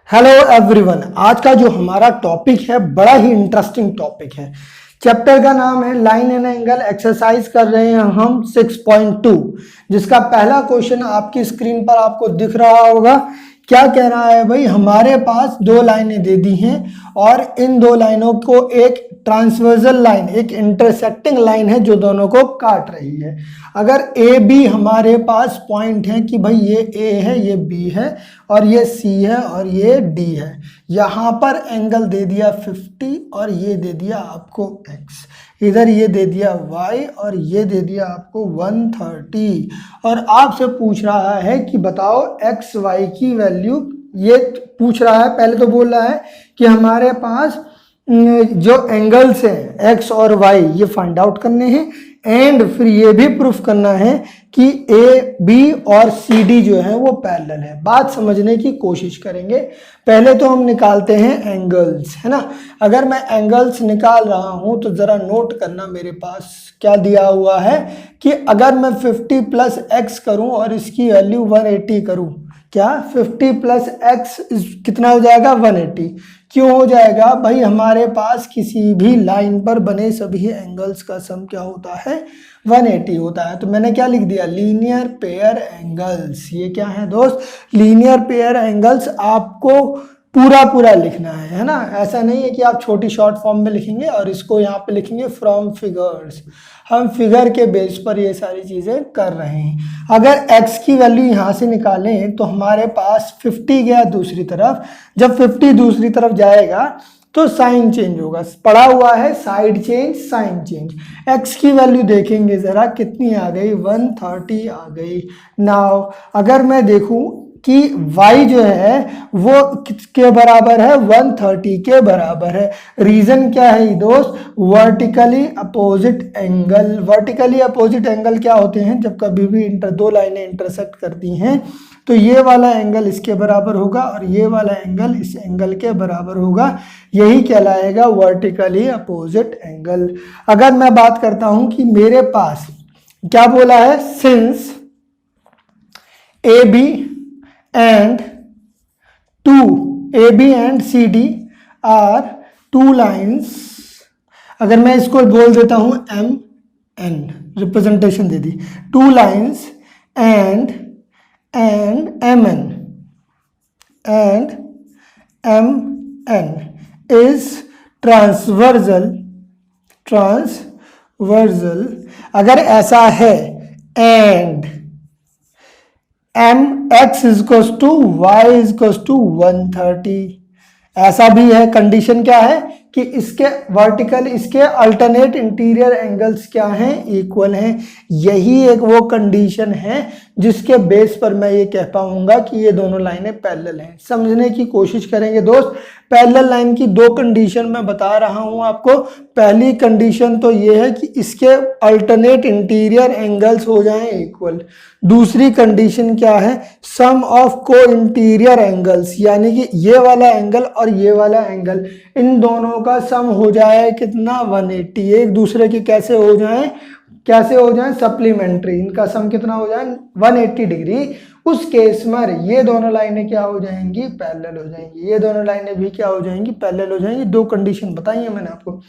Hello everyone, आज का जो हमारा टॉपिक है बड़ा ही इंटरेस्टिंग टॉपिक है। चैप्टर का नाम है लाइन एंड एंगल। एक्सरसाइज कर रहे हैं हम 6.2, जिसका पहला क्वेश्चन आपकी स्क्रीन पर आपको दिख रहा होगा। क्या कह रहा है भाई, हमारे पास दो लाइनें दे दी हैं और इन दो लाइनों को एक ट्रांसवर्सल लाइन, एक इंटरसेक्टिंग लाइन है जो दोनों को काट रही है। अगर ए बी हमारे पास पॉइंट है कि भाई ये ए है, ये बी है और ये सी है और ये डी है। यहाँ पर एंगल दे दिया 50 और ये दे दिया आपको x, इधर ये दे दिया y और ये दे दिया आपको 130। और आपसे पूछ रहा है कि बताओ x y की वैल्यू। ये पूछ रहा है, पहले तो बोल रहा है कि हमारे पास जो एंगल्स हैं x और y ये फाइंड आउट करने हैं एंड फिर ये भी प्रूफ करना है कि ए बी और सी डी जो है वो पैरेलल है। बात समझने की कोशिश करेंगे। पहले तो हम निकालते हैं एंगल्स, है ना। अगर मैं एंगल्स निकाल रहा हूं तो जरा नोट करना, मेरे पास क्या दिया हुआ है कि अगर मैं 50 प्लस एक्स करूं और इसकी वैल्यू 180 करूं, क्या 50 प्लस एक्स कितना हो जाएगा 180। क्यों हो जाएगा भाई, हमारे पास किसी भी लाइन पर बने सभी एंगल्स का सम क्या होता है 180 होता है। तो मैंने क्या लिख दिया, लीनियर पेयर एंगल्स। ये क्या है दोस्त, लीनियर पेयर एंगल्स। आपको पूरा लिखना है ना। ऐसा नहीं है कि आप छोटी शॉर्ट फॉर्म में लिखेंगे और इसको यहाँ पे लिखेंगे फ्रॉम फिगर्स। हम फिगर के बेस पर ये सारी चीज़ें कर रहे हैं। अगर x की वैल्यू यहाँ से निकालें तो हमारे पास 50 गया दूसरी तरफ। जब 50 दूसरी तरफ जाएगा तो साइन चेंज होगा। पड़ा हुआ है side change, sign change. x की वैल्यू देखेंगे ज़रा कितनी आ गई, 130 आ गई। नाउ अगर मैं देखूँ कि y जो है वो किसके बराबर है, 130 के बराबर है। रीजन क्या है दोस्त, vertically opposite angle. Vertically opposite angle क्या होते हैं, जब कभी भी दो लाइनें इंटरसेक्ट करती हैं तो ये वाला एंगल इसके बराबर होगा और ये वाला एंगल इस एंगल के बराबर होगा। यही कहलाएगा वर्टिकली अपोजिट एंगल। अगर मैं बात करता हूं कि मेरे पास क्या बोला है, since A B and AB and CD are two lines। अगर मैं इसको बोल देता हूं MN, रिप्रेजेंटेशन दे दी, two lines and MN is transversal। अगर ऐसा है and mx equals to Y equals to 130, ऐसा भी है। कंडीशन क्या है कि इसके वर्टिकल, इसके अल्टरनेट इंटीरियर एंगल्स क्या हैं, इक्वल हैं। यही एक वो कंडीशन है जिसके बेस पर मैं ये कह पाऊंगा कि ये दोनों लाइनें पैरेलल हैं। समझने की कोशिश करेंगे दोस्त। पैरेलल लाइन की दो कंडीशन मैं बता रहा हूं आपको। पहली कंडीशन तो ये है कि इसके अल्टरनेट इंटीरियर एंगल्स हो जाएं इक्वल। दूसरी कंडीशन क्या है, सम ऑफ को इंटीरियर एंगल्स, यानी कि ये वाला एंगल और ये वाला एंगल, इन दोनों का सम हो जाए कितना 180। एक दूसरे के कैसे हो जाए सप्लीमेंट्री। इनका सम कितना हो जाए 180 डिग्री। उस केस में ये दोनों लाइनें क्या हो जाएंगी, पैरेलल हो जाएंगी। ये दोनों लाइनें भी क्या हो जाएंगी, पैरेलल हो जाएंगी। दो कंडीशन बताई है मैंने आपको।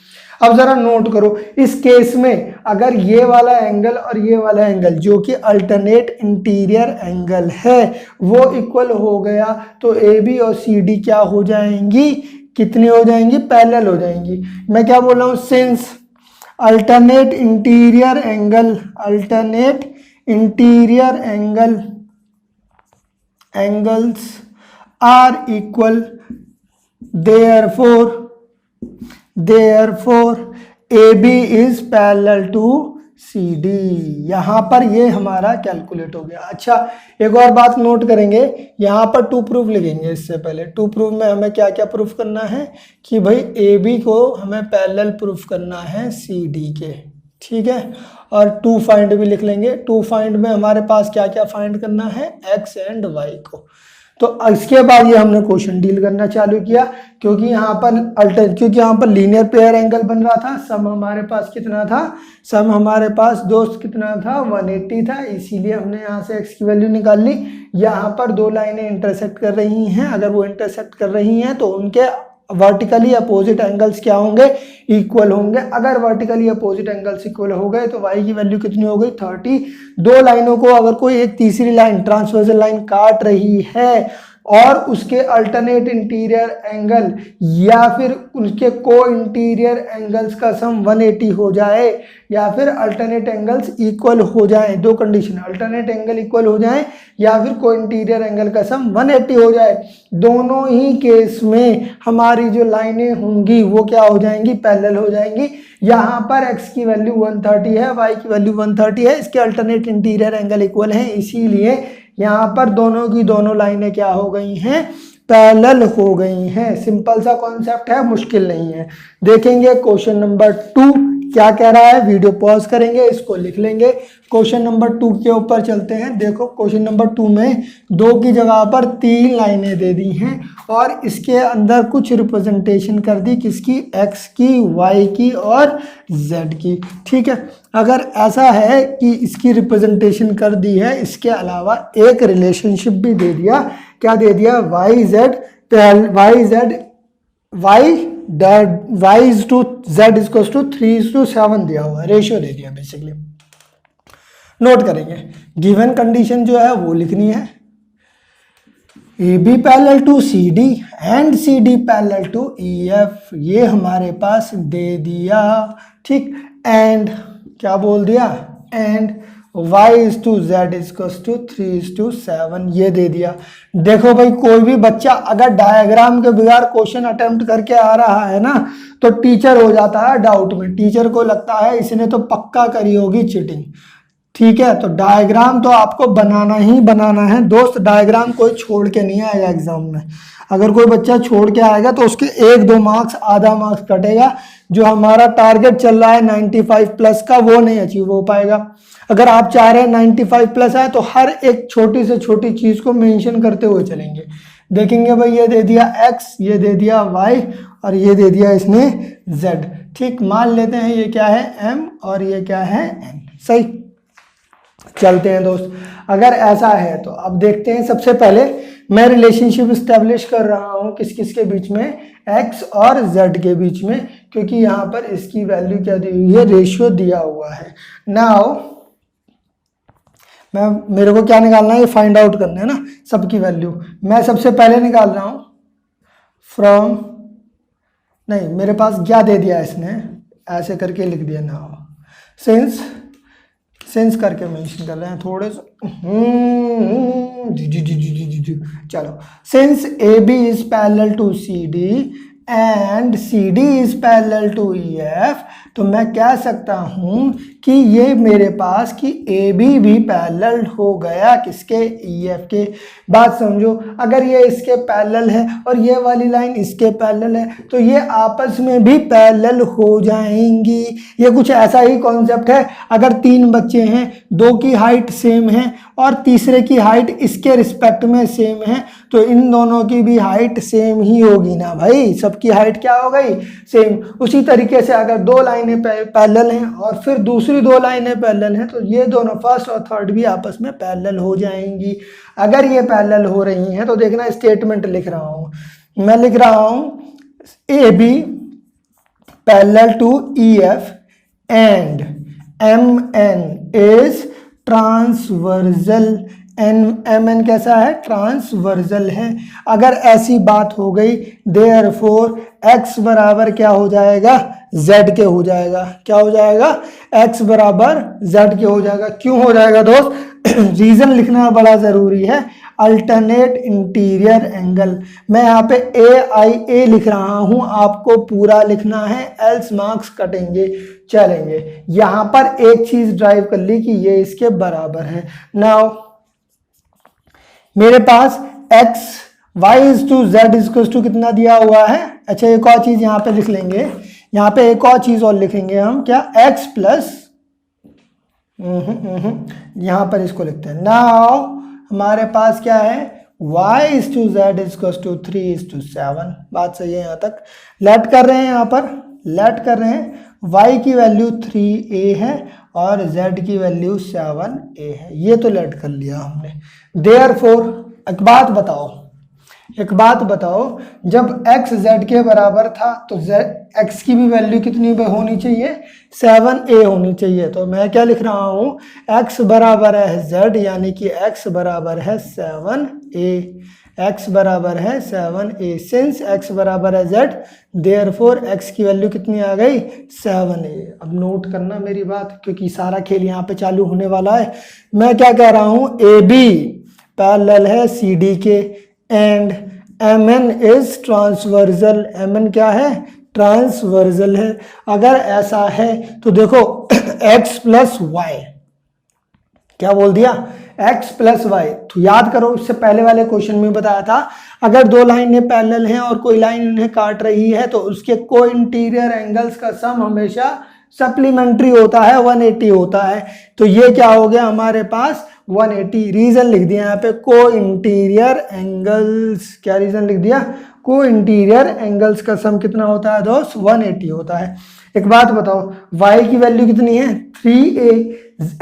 अब जरा नोट करो, इस केस में अगर ये वाला एंगल और ये वाला एंगल जो कि अल्टरनेट इंटीरियर एंगल है वो इक्वल हो गया तो ए बी और सी डी क्या हो जाएंगी, कितनी हो जाएंगी, पैरेलल हो जाएंगी। मैं क्या बोल रहा हूँ, since alternate interior angles are equal, therefore AB is parallel to CD। यहां पर ये हमारा कैलकुलेट हो गया। अच्छा, एक और बात नोट करेंगे, यहां पर टू प्रूफ लिखेंगे। इससे पहले टू प्रूफ में हमें क्या क्या प्रूफ करना है कि भाई AB को हमें पैरेलल प्रूफ करना है CD के, ठीक है। और टू फाइंड भी लिख लेंगे। टू फाइंड में हमारे पास क्या क्या फाइंड करना है, x एंड y को। तो इसके बाद ये हमने क्वेश्चन डील करना चालू किया, क्योंकि यहाँ पर लीनियर पेयर एंगल बन रहा था। सम हमारे पास कितना था, सम हमारे पास दोस्त कितना था, 180 था, इसीलिए हमने यहाँ से x की वैल्यू निकाल ली। यहाँ पर दो लाइनें इंटरसेक्ट कर रही हैं, अगर वो इंटरसेक्ट कर रही हैं तो उनके वर्टिकली अपोजिट एंगल्स क्या होंगे, इक्वल होंगे। अगर वर्टिकली अपोजिट एंगल्स इक्वल हो गए तो y की वैल्यू कितनी हो गई, 30। दो लाइनों को अगर कोई एक तीसरी लाइन ट्रांसवर्सल लाइन काट रही है और उसके अल्टरनेट इंटीरियर एंगल या फिर उनके को इंटीरियर एंगल्स का सम 180 हो जाए या फिर अल्टरनेट एंगल्स इक्वल हो जाए, दो कंडीशन, अल्टरनेट एंगल इक्वल हो जाए या फिर को इंटीरियर एंगल का सम 180 हो जाए, दोनों ही केस में हमारी जो लाइनें होंगी वो क्या हो जाएंगी, पैरेलल हो जाएंगी। यहाँ पर x की वैल्यू 130 है, y की वैल्यू 130 है, इसके अल्टरनेट इंटीरियर एंगल इक्वल है, इसीलिए यहाँ पर दोनों की दोनों लाइनें क्या हो गई हैं, पैरेलल हो गई हैं। सिंपल सा कॉन्सेप्ट है, मुश्किल नहीं है। देखेंगे क्वेश्चन नंबर 2 क्या कह रहा है, वीडियो पॉज करेंगे, इसको लिख लेंगे। क्वेश्चन नंबर 2 के ऊपर चलते हैं। देखो क्वेश्चन नंबर 2 में 2 की जगह पर 3 लाइनें दे दी हैं और इसके अंदर कुछ रिप्रेजेंटेशन कर दी, किसकी, x की, y की और z की। ठीक है, अगर ऐसा है कि इसकी रिप्रेजेंटेशन कर दी है, इसके अलावा एक रिलेशनशिप भी दे दिया, क्या दे दिया, y is to z is equals to 3:7 दिया हुआ है, रेशियो दे दिया बेसिकली। नोट करेंगे, गिवन कंडीशन जो है वो लिखनी है, AB parallel to CD and CD parallel to EF, ये हमारे पास दे दिया। ठीक, एंड क्या बोल दिया, and y is to z is equals to 3:7 ये दे दिया। देखो भाई, कोई भी बच्चा अगर डायग्राम के बगैर क्वेश्चन अटेम्प्ट करके आ रहा है ना तो टीचर हो जाता है डाउट में, टीचर को लगता है इसने तो पक्का करी होगी चीटिंग। ठीक है, तो डायग्राम तो आपको बनाना ही बनाना है दोस्त, डायग्राम कोई छोड़ के नहीं आएगा एग्जाम में। अगर कोई बच्चा छोड़ के आएगा तो उसके 1-2 मार्क्स, आधा मार्क्स कटेगा। जो हमारा टारगेट चल रहा है 95 प्लस का, वो नहीं अचीव हो पाएगा। अगर आप चाह रहे हैं 95 प्लस आए तो हर एक छोटी से छोटी चीज को मेंशन करते हुए चलेंगे। देखेंगे भाई, ये दे दिया x, ये दे दिया y और ये दे दिया इसने z। ठीक, मान लेते हैं ये क्या है, m और ये क्या है, n। सही, चलते हैं दोस्त। अगर ऐसा है तो अब देखते हैं, सबसे पहले मैं रिलेशनशिप स्टैब्लिश कर रहा हूं किस किस के बीच में, x और z के बीच में, क्योंकि यहाँ पर इसकी वैल्यू क्या दी हुई है, रेशियो दिया हुआ है। नाउ मेरे को क्या निकालना है, ये फाइंड आउट करना है ना सबकी वैल्यू। मैं सबसे पहले निकाल रहा हूं फ्रॉम, नहीं मेरे पास क्या दे दिया इसने, ऐसे करके लिख दिया, नाउ सिंस करके मेंशन कर रहे हैं थोड़े से, चलो, since AB is parallel to CD and CD is parallel to EF, तो मैं कह सकता हूं कि ये मेरे पास कि AB भी पैरेलल हो गया किसके, EF के। बात समझो, अगर ये इसके पैरेलल है और ये वाली लाइन इसके पैरेलल है तो ये आपस में भी पैरेलल हो जाएंगी। ये कुछ ऐसा ही कॉन्सेप्ट है, अगर 3 बच्चे हैं, 2 की हाइट सेम है और तीसरे की हाइट इसके रिस्पेक्ट में सेम है, तो इन दोनों की भी हाइट सेम ही होगी ना भाई, सबकी हाइट क्या हो गई, सेम। उसी तरीके से अगर 2 लाइनें पैरेलल हैं और फिर दूसरी 2 लाइनें पैरेलल हैं तो ये दोनों फर्स्ट और थर्ड भी आपस में पैरेलल हो जाएंगी। अगर ये पैरेलल हो रही हैं तो देखना, स्टेटमेंट लिख रहा हूं मैं, लिख रहा हूं AB parallel to EF and MN is transversal, MN कैसा है, ट्रांसवर्सल है। अगर ऐसी बात हो गई, देयरफॉर x बराबर क्या हो जाएगा, z के हो जाएगा। क्या हो जाएगा, x बराबर z के हो जाएगा। क्यों हो जाएगा दोस्त, रीजन लिखना बड़ा जरूरी है। अल्टरनेट इंटीरियर एंगल, मैं यहाँ पे AIA लिख रहा हूं, आपको पूरा लिखना है, एल्स मार्क्स कटेंगे। चलेंगे, यहाँ पर एक चीज ड्राइव कर ली कि ये इसके बराबर है। नाउ मेरे पास x y is to z is to कितना दिया हुआ है। अच्छा, एक और चीज यहाँ पे लिख लेंगे, यहाँ पे एक और चीज और लिखेंगे हम, क्या, x प्लस, यहाँ पर इसको लिखते हैं। नाउ हमारे पास क्या है, y is to Z is to 3 is to 7। बात सही है यहाँ तक। लेट कर रहे हैं, यहाँ पर लेट कर रहे हैं, y की वैल्यू 3a है और z की वैल्यू 7a है। ये तो लेट कर लिया हमने। देयरफॉर एक बात बताओ, जब x z के बराबर था तो x की भी वैल्यू कितनी होनी चाहिए, 7a होनी चाहिए। तो मैं क्या लिख रहा हूँ, x बराबर है z, यानी कि x बराबर है 7a, x बराबर है 7a। सिंस x बराबर है z, देयरफॉर x की वैल्यू कितनी आ गई, 7a। अब नोट करना मेरी बात, क्योंकि सारा खेल यहाँ पे चालू होने वाला है। मैं क्या कह रहा हूँ, AB पैरेलल है CD के, and MN is transversal. MN क्या है, ट्रांसवर्सल है। अगर ऐसा है तो देखो x प्लस वाई, क्या बोल दिया, x प्लस वाई। तो याद करो, इससे पहले वाले क्वेश्चन में बताया था, अगर दो लाइनें पैरेलल हैं और कोई लाइन उन्हें काट रही है तो उसके को इंटीरियर एंगल्स का सम हमेशा सप्लीमेंट्री होता है, 180 होता है। तो ये क्या हो गया हमारे पास, 180। रीजन लिख दिया यहाँ पे, को इंटीरियर एंगल्स। क्या रीजन लिख दिया, को इंटीरियर एंगल्स का सम कितना होता है दोस्त, 180 होता है। एक बात बताओ, y की वैल्यू कितनी है, 3a,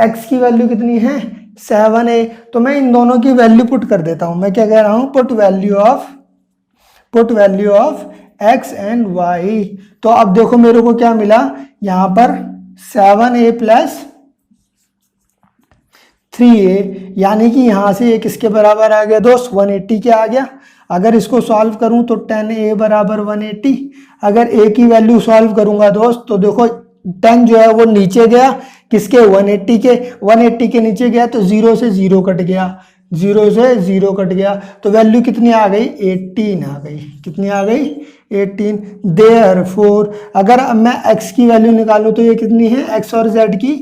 x की वैल्यू कितनी है, 7a। तो मैं इन दोनों की वैल्यू पुट कर देता हूं। मैं क्या कह रहा हूं, put value of x and y। तो अब देखो मेरे को क्या मिला, यहां पर 7a प्लस 3a, यानी कि यहां से ये किसके बराबर आ गया दोस्त, 180 के आ गया। अगर इसको सॉल्व करूं तो 10a बराबर 180। अगर a की वैल्यू सॉल्व करूंगा दोस्त तो देखो 10 जो है वो नीचे गया, किसके, 180 के नीचे गया, तो 0 से 0 कट गया, 0 से 0 कट गया। तो वैल्यू कितनी आ गई, 18 आ गई। कितनी आ गई, 18। देयरफॉर अगर अब मैं x की वैल्यू निकालूं तो ये कितनी है, x और z की,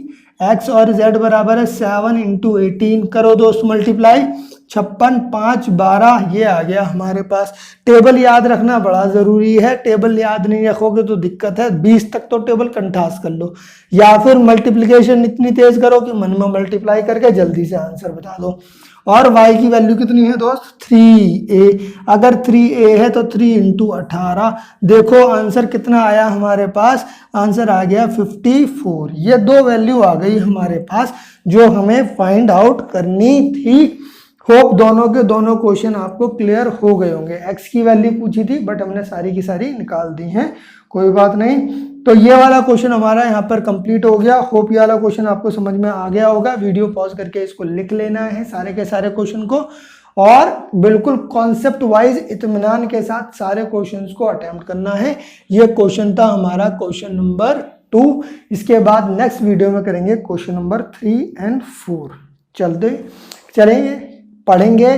x और z बराबर है 7 इंटू 18। करो दोस्त मल्टीप्लाई, 56 5 12, ये आ गया हमारे पास। टेबल याद रखना बड़ा ज़रूरी है, टेबल याद नहीं रखोगे तो दिक्कत है। 20 तक तो टेबल कंठास कर लो, या फिर मल्टीप्लिकेशन इतनी तेज करो कि मन में मल्टीप्लाई करके जल्दी से आंसर बता दो। और y की वैल्यू कितनी है दोस्त, 3a। अगर 3a है तो 3 इंटू 18। देखो आंसर कितना आया हमारे पास, आंसर आ गया 54। ये दो वैल्यू आ गई हमारे पास जो हमें फाइंड आउट करनी थी। होप दोनों के दोनों क्वेश्चन आपको क्लियर हो गए होंगे। x की वैल्यू पूछी थी बट हमने सारी की सारी निकाल दी हैं, कोई बात नहीं। तो ये वाला क्वेश्चन हमारा यहाँ पर कंप्लीट हो गया। होप ये वाला क्वेश्चन आपको समझ में आ गया होगा। वीडियो पॉज करके इसको लिख लेना है सारे के सारे क्वेश्चन को, और बिल्कुल कॉन्सेप्ट वाइज इत्मीनान के साथ सारे क्वेश्चंस को अटेम्प्ट करना है। ये क्वेश्चन था हमारा क्वेश्चन नंबर 2। इसके बाद नेक्स्ट वीडियो में करेंगे क्वेश्चन नंबर 3 एंड 4। चलेंगे, पढ़ेंगे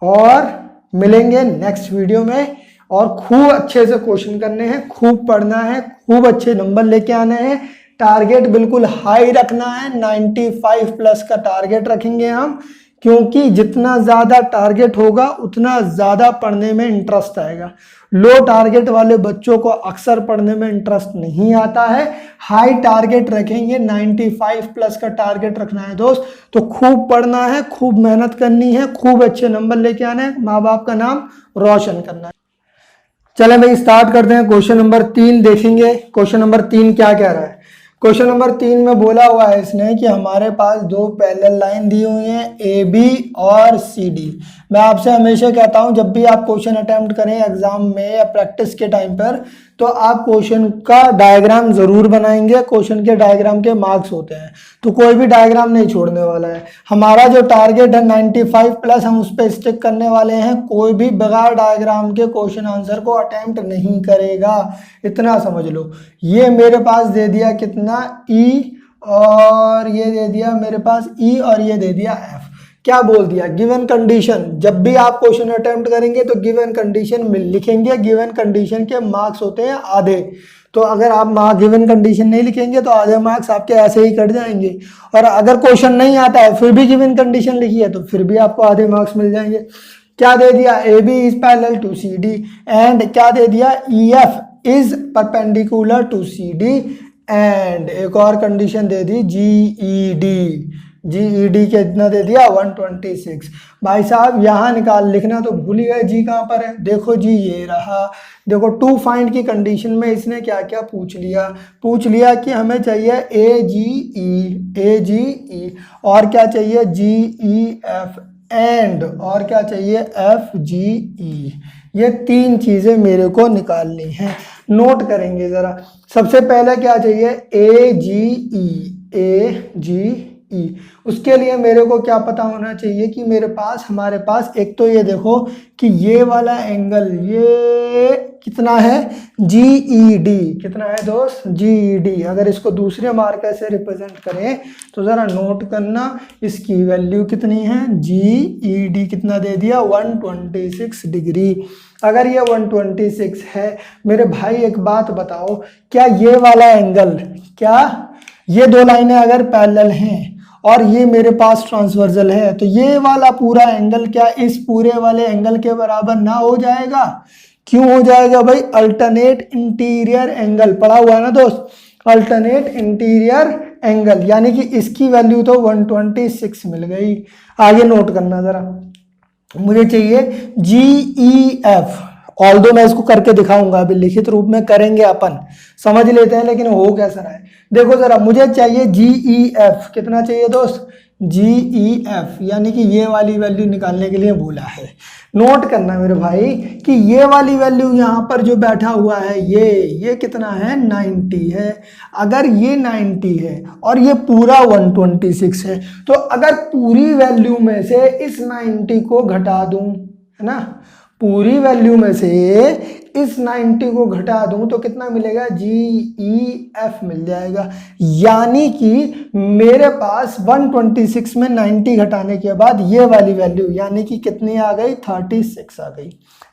और मिलेंगे नेक्स्ट वीडियो में। और खूब अच्छे से क्वेश्चन करने हैं, खूब पढ़ना है, खूब अच्छे नंबर लेके आने हैं। टारगेट बिल्कुल हाई रखना है, 95 प्लस का टारगेट रखेंगे हम, क्योंकि जितना ज़्यादा टारगेट होगा उतना ज़्यादा पढ़ने में इंटरेस्ट आएगा। लो टारगेट वाले बच्चों को अक्सर पढ़ने में इंटरेस्ट नहीं आता है। हाई टारगेट रखेंगे, 95 प्लस का टारगेट रखना है दोस्त। तो खूब पढ़ना है, खूब मेहनत करनी है, खूब अच्छे नंबर लेके आना है, माँ बाप का नाम रोशन करना है। चले भाई स्टार्ट करते हैं। क्वेश्चन नंबर 3 देखेंगे। क्वेश्चन नंबर 3 क्या कह रहा है। क्वेश्चन नंबर 3 में बोला हुआ है इसने कि हमारे पास दो पैरेलल लाइन दी हुई हैं AB और CD। मैं आपसे हमेशा कहता हूं जब भी आप क्वेश्चन अटेम्प्ट करें एग्जाम में या प्रैक्टिस के टाइम पर, तो आप क्वेश्चन का डायग्राम जरूर बनाएंगे। क्वेश्चन के डायग्राम के मार्क्स होते हैं, तो कोई भी डायग्राम नहीं छोड़ने वाला है। हमारा जो टारगेट है 95 प्लस, हम उस पर स्टिक करने वाले हैं। कोई भी बगैर डायग्राम के क्वेश्चन आंसर को अटेम्प्ट नहीं करेगा, इतना समझ लो। ये मेरे पास दे दिया कितना, E, और ये दे दिया मेरे पास E, और ये दे दिया F। क्या बोल दिया, गिवन कंडीशन। जब भी आप क्वेश्चन अटेम्प्ट करेंगे तो गिवन कंडीशन में लिखेंगे। गिवन कंडीशन के मार्क्स होते हैं आधे, तो अगर आप गिवन कंडीशन नहीं लिखेंगे तो आधे मार्क्स आपके ऐसे ही कट जाएंगे। और अगर क्वेश्चन नहीं आता है फिर भी गिवन कंडीशन लिखिए तो फिर भी आपको आधे मार्क्स मिल जाएंगे। क्या दे दिया, AB is parallel to CD, and क्या दे दिया, EF is perpendicular to CD, and एक और कंडीशन दे दी GED, GED कितना दे दिया 126। भाई साहब यहाँ लिखना तो भूल ही गए, जी कहाँ पर है, देखो जी ये रहा। देखो टू फाइंड की कंडीशन में इसने क्या क्या पूछ लिया कि हमें चाहिए AGE और क्या चाहिए GEF एंड और क्या चाहिए FGE। ये 3 चीज़ें मेरे को निकालनी है, नोट करेंगे ज़रा। सबसे पहले क्या चाहिए AGE। उसके लिए मेरे को क्या पता होना चाहिए कि हमारे पास एक तो ये देखो कि ये वाला एंगल ये कितना है GED, कितना है दोस्त GED। अगर इसको दूसरे मार्कर से रिप्रेजेंट करें तो ज़रा नोट करना, इसकी वैल्यू कितनी है GED कितना दे दिया 126 डिग्री। अगर ये 126 है मेरे भाई, एक बात बताओ, क्या ये वाला एंगल, क्या ये 2 लाइनें अगर पैरेलल हैं और ये मेरे पास ट्रांसवर्सल है तो ये वाला पूरा एंगल क्या इस पूरे वाले एंगल के बराबर ना हो जाएगा? क्यों हो जाएगा भाई? अल्टरनेट इंटीरियर एंगल पढ़ा हुआ है ना दोस्त, अल्टरनेट इंटीरियर एंगल, यानी कि इसकी वैल्यू तो 126 मिल गई। आगे नोट करना जरा, मुझे चाहिए GEF। ऑल्दो मैं इसको करके दिखाऊंगा, अभी लिखित रूप में करेंगे अपन, समझ लेते हैं लेकिन हो कैसा रहा है। देखो जरा, मुझे चाहिए GEF, कितना चाहिए दोस्त GEF, यानी कि ये वाली वैल्यू निकालने के लिए बोला है। नोट करना मेरे भाई कि ये वाली वैल्यू यहाँ पर जो बैठा हुआ है ये कितना है 90 है। अगर ये 90 है और ये पूरा 126 है तो अगर पूरी वैल्यू में से इस 90 को घटा दूं, है ना, पूरी वैल्यू में से इस 90 को घटा दूं तो कितना मिलेगा GEF मिल जाएगा। यानी कि मेरे पास 126 में 90 घटाने के बाद ये वाली वैल्यू यानी कि कितनी आ गई 36 आ गई।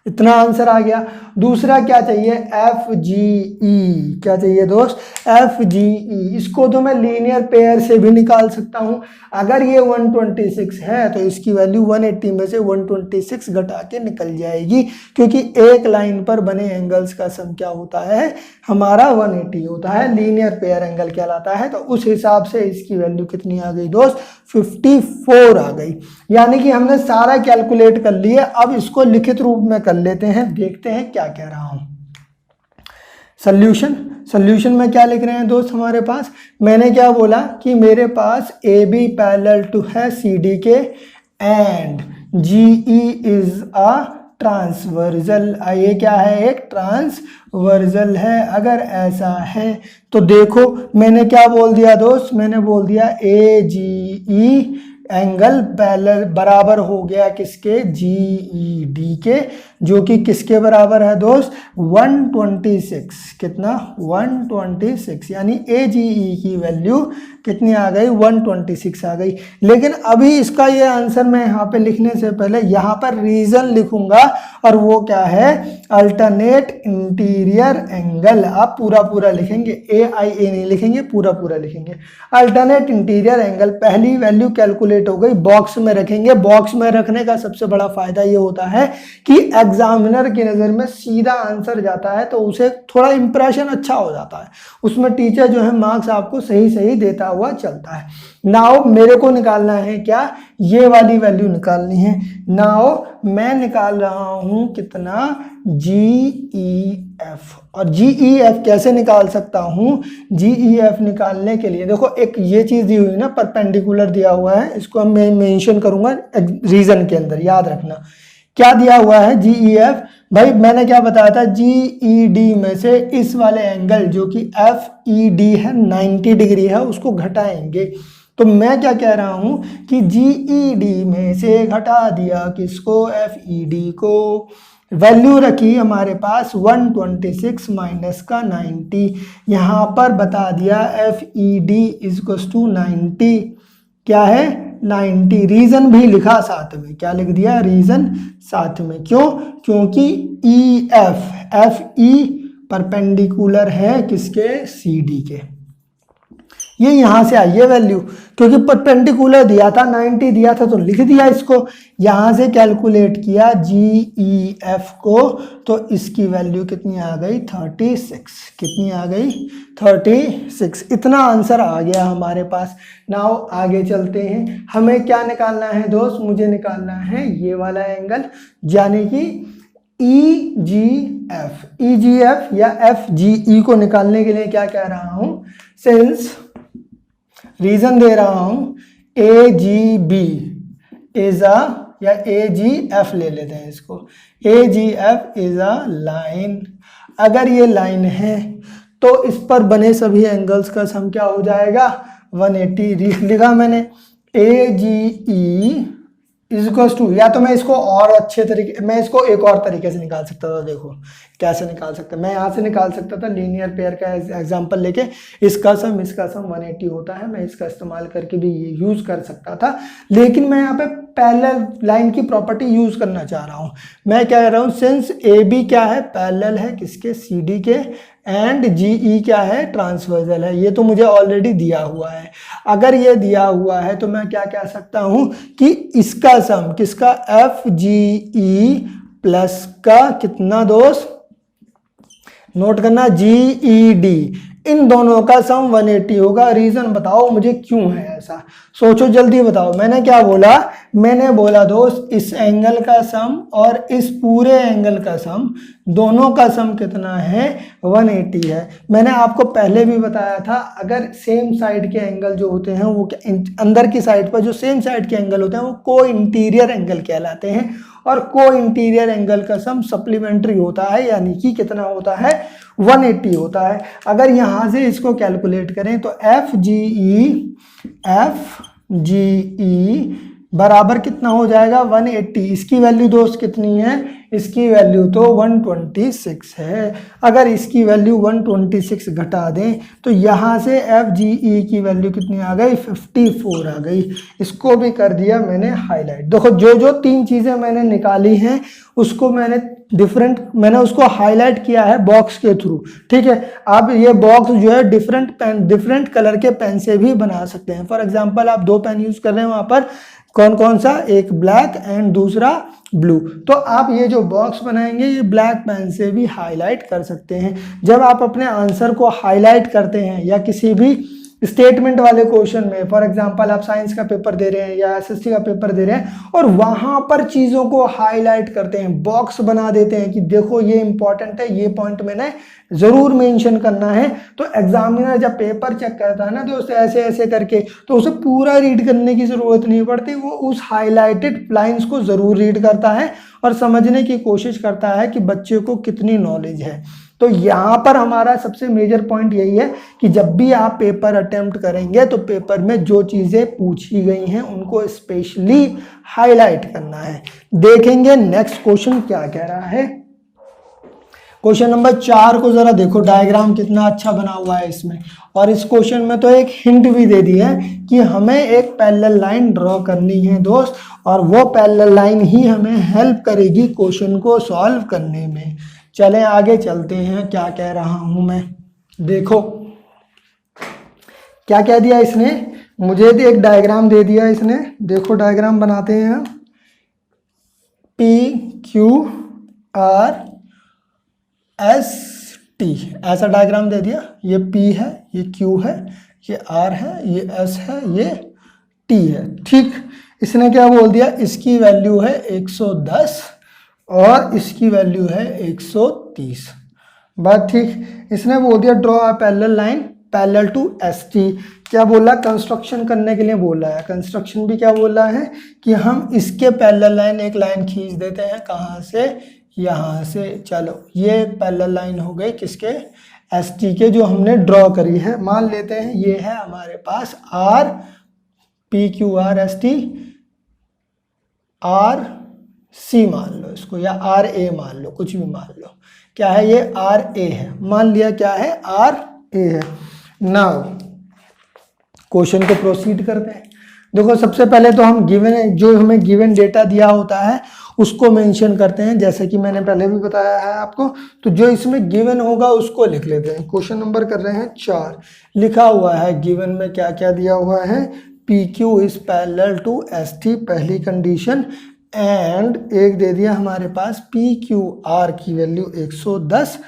इतना आंसर आ गया। दूसरा क्या चाहिए FGE, क्या चाहिए दोस्त FGE। इसको तो मैं लीनियर पेयर से भी निकाल सकता हूं। अगर ये 126 है तो इसकी वैल्यू 180 में से 126 घटा के निकल जाएगी, क्योंकि एक लाइन पर बने एंगल्स का सम क्या होता है हमारा 180 होता है, लीनियर पेयर एंगल कहलाता है। तो उस हिसाब से इसकी वैल्यू कितनी आ गई दोस्त 54 आ गई। यानी कि हमने सारा कैलकुलेट कर लिया। अब इसको लिखित रूप में कर लेते हैं, देखते हैं क्या कह रहा हूं। सॉल्यूशन में क्या लिख रहे हैं दोस्त हमारे पास, मैंने क्या बोला कि मेरे पास AB पैरेलल टू है CD के and GE is a transversal. ये क्या है एक ट्रांसवर्सल है। अगर ऐसा है तो देखो मैंने क्या बोल दिया दोस्त, मैंने बोल दिया AGE एंगल पैरेलल बराबर हो गया किसके GED के, जो कि किसके बराबर है दोस्त 126। कितना 126, यानी AGE की वैल्यू कितनी आ गई 126 आ गई। लेकिन अभी इसका ये आंसर मैं यहाँ पे लिखने से पहले यहाँ पर रीजन लिखूंगा, और वो क्या है अल्टरनेट इंटीरियर एंगल। आप पूरा लिखेंगे, AIA नहीं लिखेंगे, पूरा लिखेंगे। अल्टरनेट इंटीरियर एंगल, पहली वैल्यू कैलकुलेट हो गई, बॉक्स में रखेंगे। बॉक्स में रखने का सबसे बड़ा फायदा ये होता है कि एग्जामिनर की नज़र में सीधा आंसर जाता है तो उसे थोड़ा इंप्रेशन अच्छा हो जाता है, उसमें टीचर जो है मार्क्स आपको सही देता हुआ चलता है। नाउ मेरे को निकालना है क्या, ये वाली वैल्यू निकालनी है। नाउ मैं निकाल रहा हूं कितना GEF, और GEF कैसे निकाल सकता हूं, GEF निकालने के लिए देखो एक ये चीज दी हुई ना, परपेंडिकुलर दिया हुआ है, इसको मैं मेंशन करूंगा रीजन के अंदर, याद रखना क्या दिया हुआ है GEF। भाई मैंने क्या बताया था, GED में से इस वाले एंगल जो कि FED है 90 डिग्री है उसको घटाएंगे। तो मैं क्या कह रहा हूं कि GED में से घटा दिया किसको FED को, वैल्यू रखी हमारे पास 126 माइनस का 90, यहाँ पर बता दिया FED इज टू 90, क्या है 90। रीजन भी लिखा साथ में, क्या लिख दिया रीजन साथ में, क्यों, क्योंकि FE परपेंडिकुलर है किसके CD के। ये यहाँ से आई है वैल्यू, क्योंकि परपेंडिकुलर दिया था 90 दिया था तो लिख दिया इसको, यहाँ से कैलकुलेट किया GEF को, तो इसकी वैल्यू कितनी आ गई 36। कितनी आ गई 36। इतना आंसर आ गया हमारे पास। नाउ आगे चलते हैं, हमें क्या निकालना है दोस्त, मुझे निकालना है ये वाला एंगल, यानी कि EGF या FGE को निकालने के लिए क्या कह रहा हूं, सिंस रीजन दे रहा हूं AGB इज अ, या AGF ले लेते हैं इसको, AGF इज अ लाइन। अगर ये लाइन है तो इस पर बने सभी एंगल्स का सम क्या हो जाएगा 180। लिखा मैंने AGE इज टू, या तो मैं इसको और अच्छे तरीके, मैं इसको एक और तरीके से निकाल सकता था। देखो कैसे निकाल सकता, मैं यहाँ से निकाल सकता था लीनियर पेयर का एग्जांपल लेके, इसका सम 180 होता है, मैं इसका इस्तेमाल करके भी ये यूज कर सकता था, लेकिन मैं यहाँ पे पैरेलल लाइन की प्रॉपर्टी यूज करना चाह रहा हूँ। मैं क्या कह रहा हूँ, सिंस AB क्या है पैरेलल है किसके, CD के, एंड GE क्या है ट्रांसवर्सल है, ये तो मुझे ऑलरेडी दिया हुआ है। अगर ये दिया हुआ है तो मैं क्या कह सकता हूं कि इसका सम किसका, FGE प्लस का कितना दोस्त, नोट करना GED, इन दोनों का सम 180 होगा। रीजन बताओ मुझे क्यों है ऐसा, सोचो जल्दी बताओ। मैंने क्या बोला, मैंने बोला दोस्त इस एंगल का सम और इस पूरे एंगल का सम, दोनों का सम कितना है 180 है। मैंने आपको पहले भी बताया था, अगर सेम साइड के एंगल जो होते हैं वो अंदर की साइड पर जो सेम साइड के एंगल होते हैं वो को इंटीरियर एंगल कहलाते हैं, और को इंटीरियर एंगल का सम सप्लीमेंट्री होता है, यानी कि कितना होता है 180 होता है। अगर यहां से इसको कैलकुलेट करें तो FGE बराबर कितना हो जाएगा 180। इसकी वैल्यू दोस्त कितनी है, इसकी वैल्यू तो 126 है। अगर इसकी वैल्यू 126 घटा दें तो यहाँ से FGE की वैल्यू कितनी आ गई 54 आ गई। इसको भी कर दिया मैंने हाईलाइट। देखो जो जो तीन चीज़ें मैंने निकाली हैं उसको मैंने उसको हाईलाइट किया है बॉक्स के थ्रू, ठीक है। आप ये बॉक्स जो है डिफरेंट कलर के पेन से भी बना सकते हैं। फॉर एग्जांपल आप दो पेन यूज कर रहे हैं, वहां पर कौन कौन सा, एक ब्लैक एंड दूसरा ब्लू, तो आप ये जो बॉक्स बनाएंगे ये ब्लैक पेन से भी हाईलाइट कर सकते हैं। जब आप अपने आंसर को हाईलाइट करते हैं या किसी भी स्टेटमेंट वाले क्वेश्चन में, फॉर एग्जांपल आप साइंस का पेपर दे रहे हैं या एसएसटी का पेपर दे रहे हैं और वहां पर चीजों को हाईलाइट करते हैं, बॉक्स बना देते हैं कि देखो ये इंपॉर्टेंट है, ये पॉइंट मैंने जरूर मेंशन करना है, तो एग्जामिनर जब पेपर चेक करता है ना दोस्त ऐसे ऐसे करके, तो उसे पूरा रीड करने की जरूरत नहीं पड़ती, वो उस हाईलाइटेड लाइंस को जरूर रीड करता है और समझने की कोशिश करता है कि बच्चे को कितनी नॉलेज है। तो यहाँ पर हमारा सबसे मेजर पॉइंट यही है कि जब भी आप पेपर अटेम्प्ट करेंगे तो पेपर में जो चीज़ें पूछी गई हैं उनको स्पेशली हाईलाइट करना है। देखेंगे नेक्स्ट क्वेश्चन क्या कह रहा है। क्वेश्चन नंबर 4 को जरा देखो, डायग्राम कितना अच्छा बना हुआ है इसमें, और इस क्वेश्चन में तो एक हिंट भी दे दी है कि हमें एक पैरेलल लाइन ड्रॉ करनी है दोस्त, और वो पैरेलल लाइन ही हमें हेल्प करेगी क्वेश्चन को सॉल्व करने में। चलें आगे चलते हैं, क्या कह रहा हूं मैं। देखो क्या कह दिया इसने, मुझे एक डायग्राम दे दिया इसने, देखो डायग्राम बनाते हैं। PQRST ऐसा डायग्राम दे दिया, ये P है, ये Q है, ये R है, ये S है, ये T है, ठीक। इसने क्या बोल दिया, इसकी वैल्यू है 110 और इसकी वैल्यू है 130, बात ठीक। इसने बोल दिया draw a parallel line parallel to ST। क्या बोला, कंस्ट्रक्शन करने के लिए बोल रहा है। कंस्ट्रक्शन भी क्या बोल रहा है कि हम इसके पैरेलल लाइन एक लाइन खींच देते हैं, कहाँ से, यहाँ से। चलो ये पैरेलल लाइन हो गई किसके, ST के, जो हमने ड्रॉ करी है। मान लेते हैं ये है हमारे पास R, PQRST, RC मान लो इसको, या RA मान लो, कुछ भी मान लो। क्या है ये, RA है, मान लिया क्या है, RA है। नाउ क्वेश्चन को प्रोसीड करते हैं। देखो सबसे पहले तो हम गिवन, जो हमें गिवन डेटा दिया होता है उसको मेंशन करते हैं, जैसे कि मैंने पहले भी बताया है आपको। तो जो इसमें गिवन होगा उसको लिख लेते हैं। क्वेश्चन नंबर कर रहे हैं 4। लिखा हुआ है गिवन में क्या क्या दिया हुआ है, P Q is parallel to S T, पहली कंडीशन, एंड एक दे दिया हमारे पास पी क्यू आर की value 110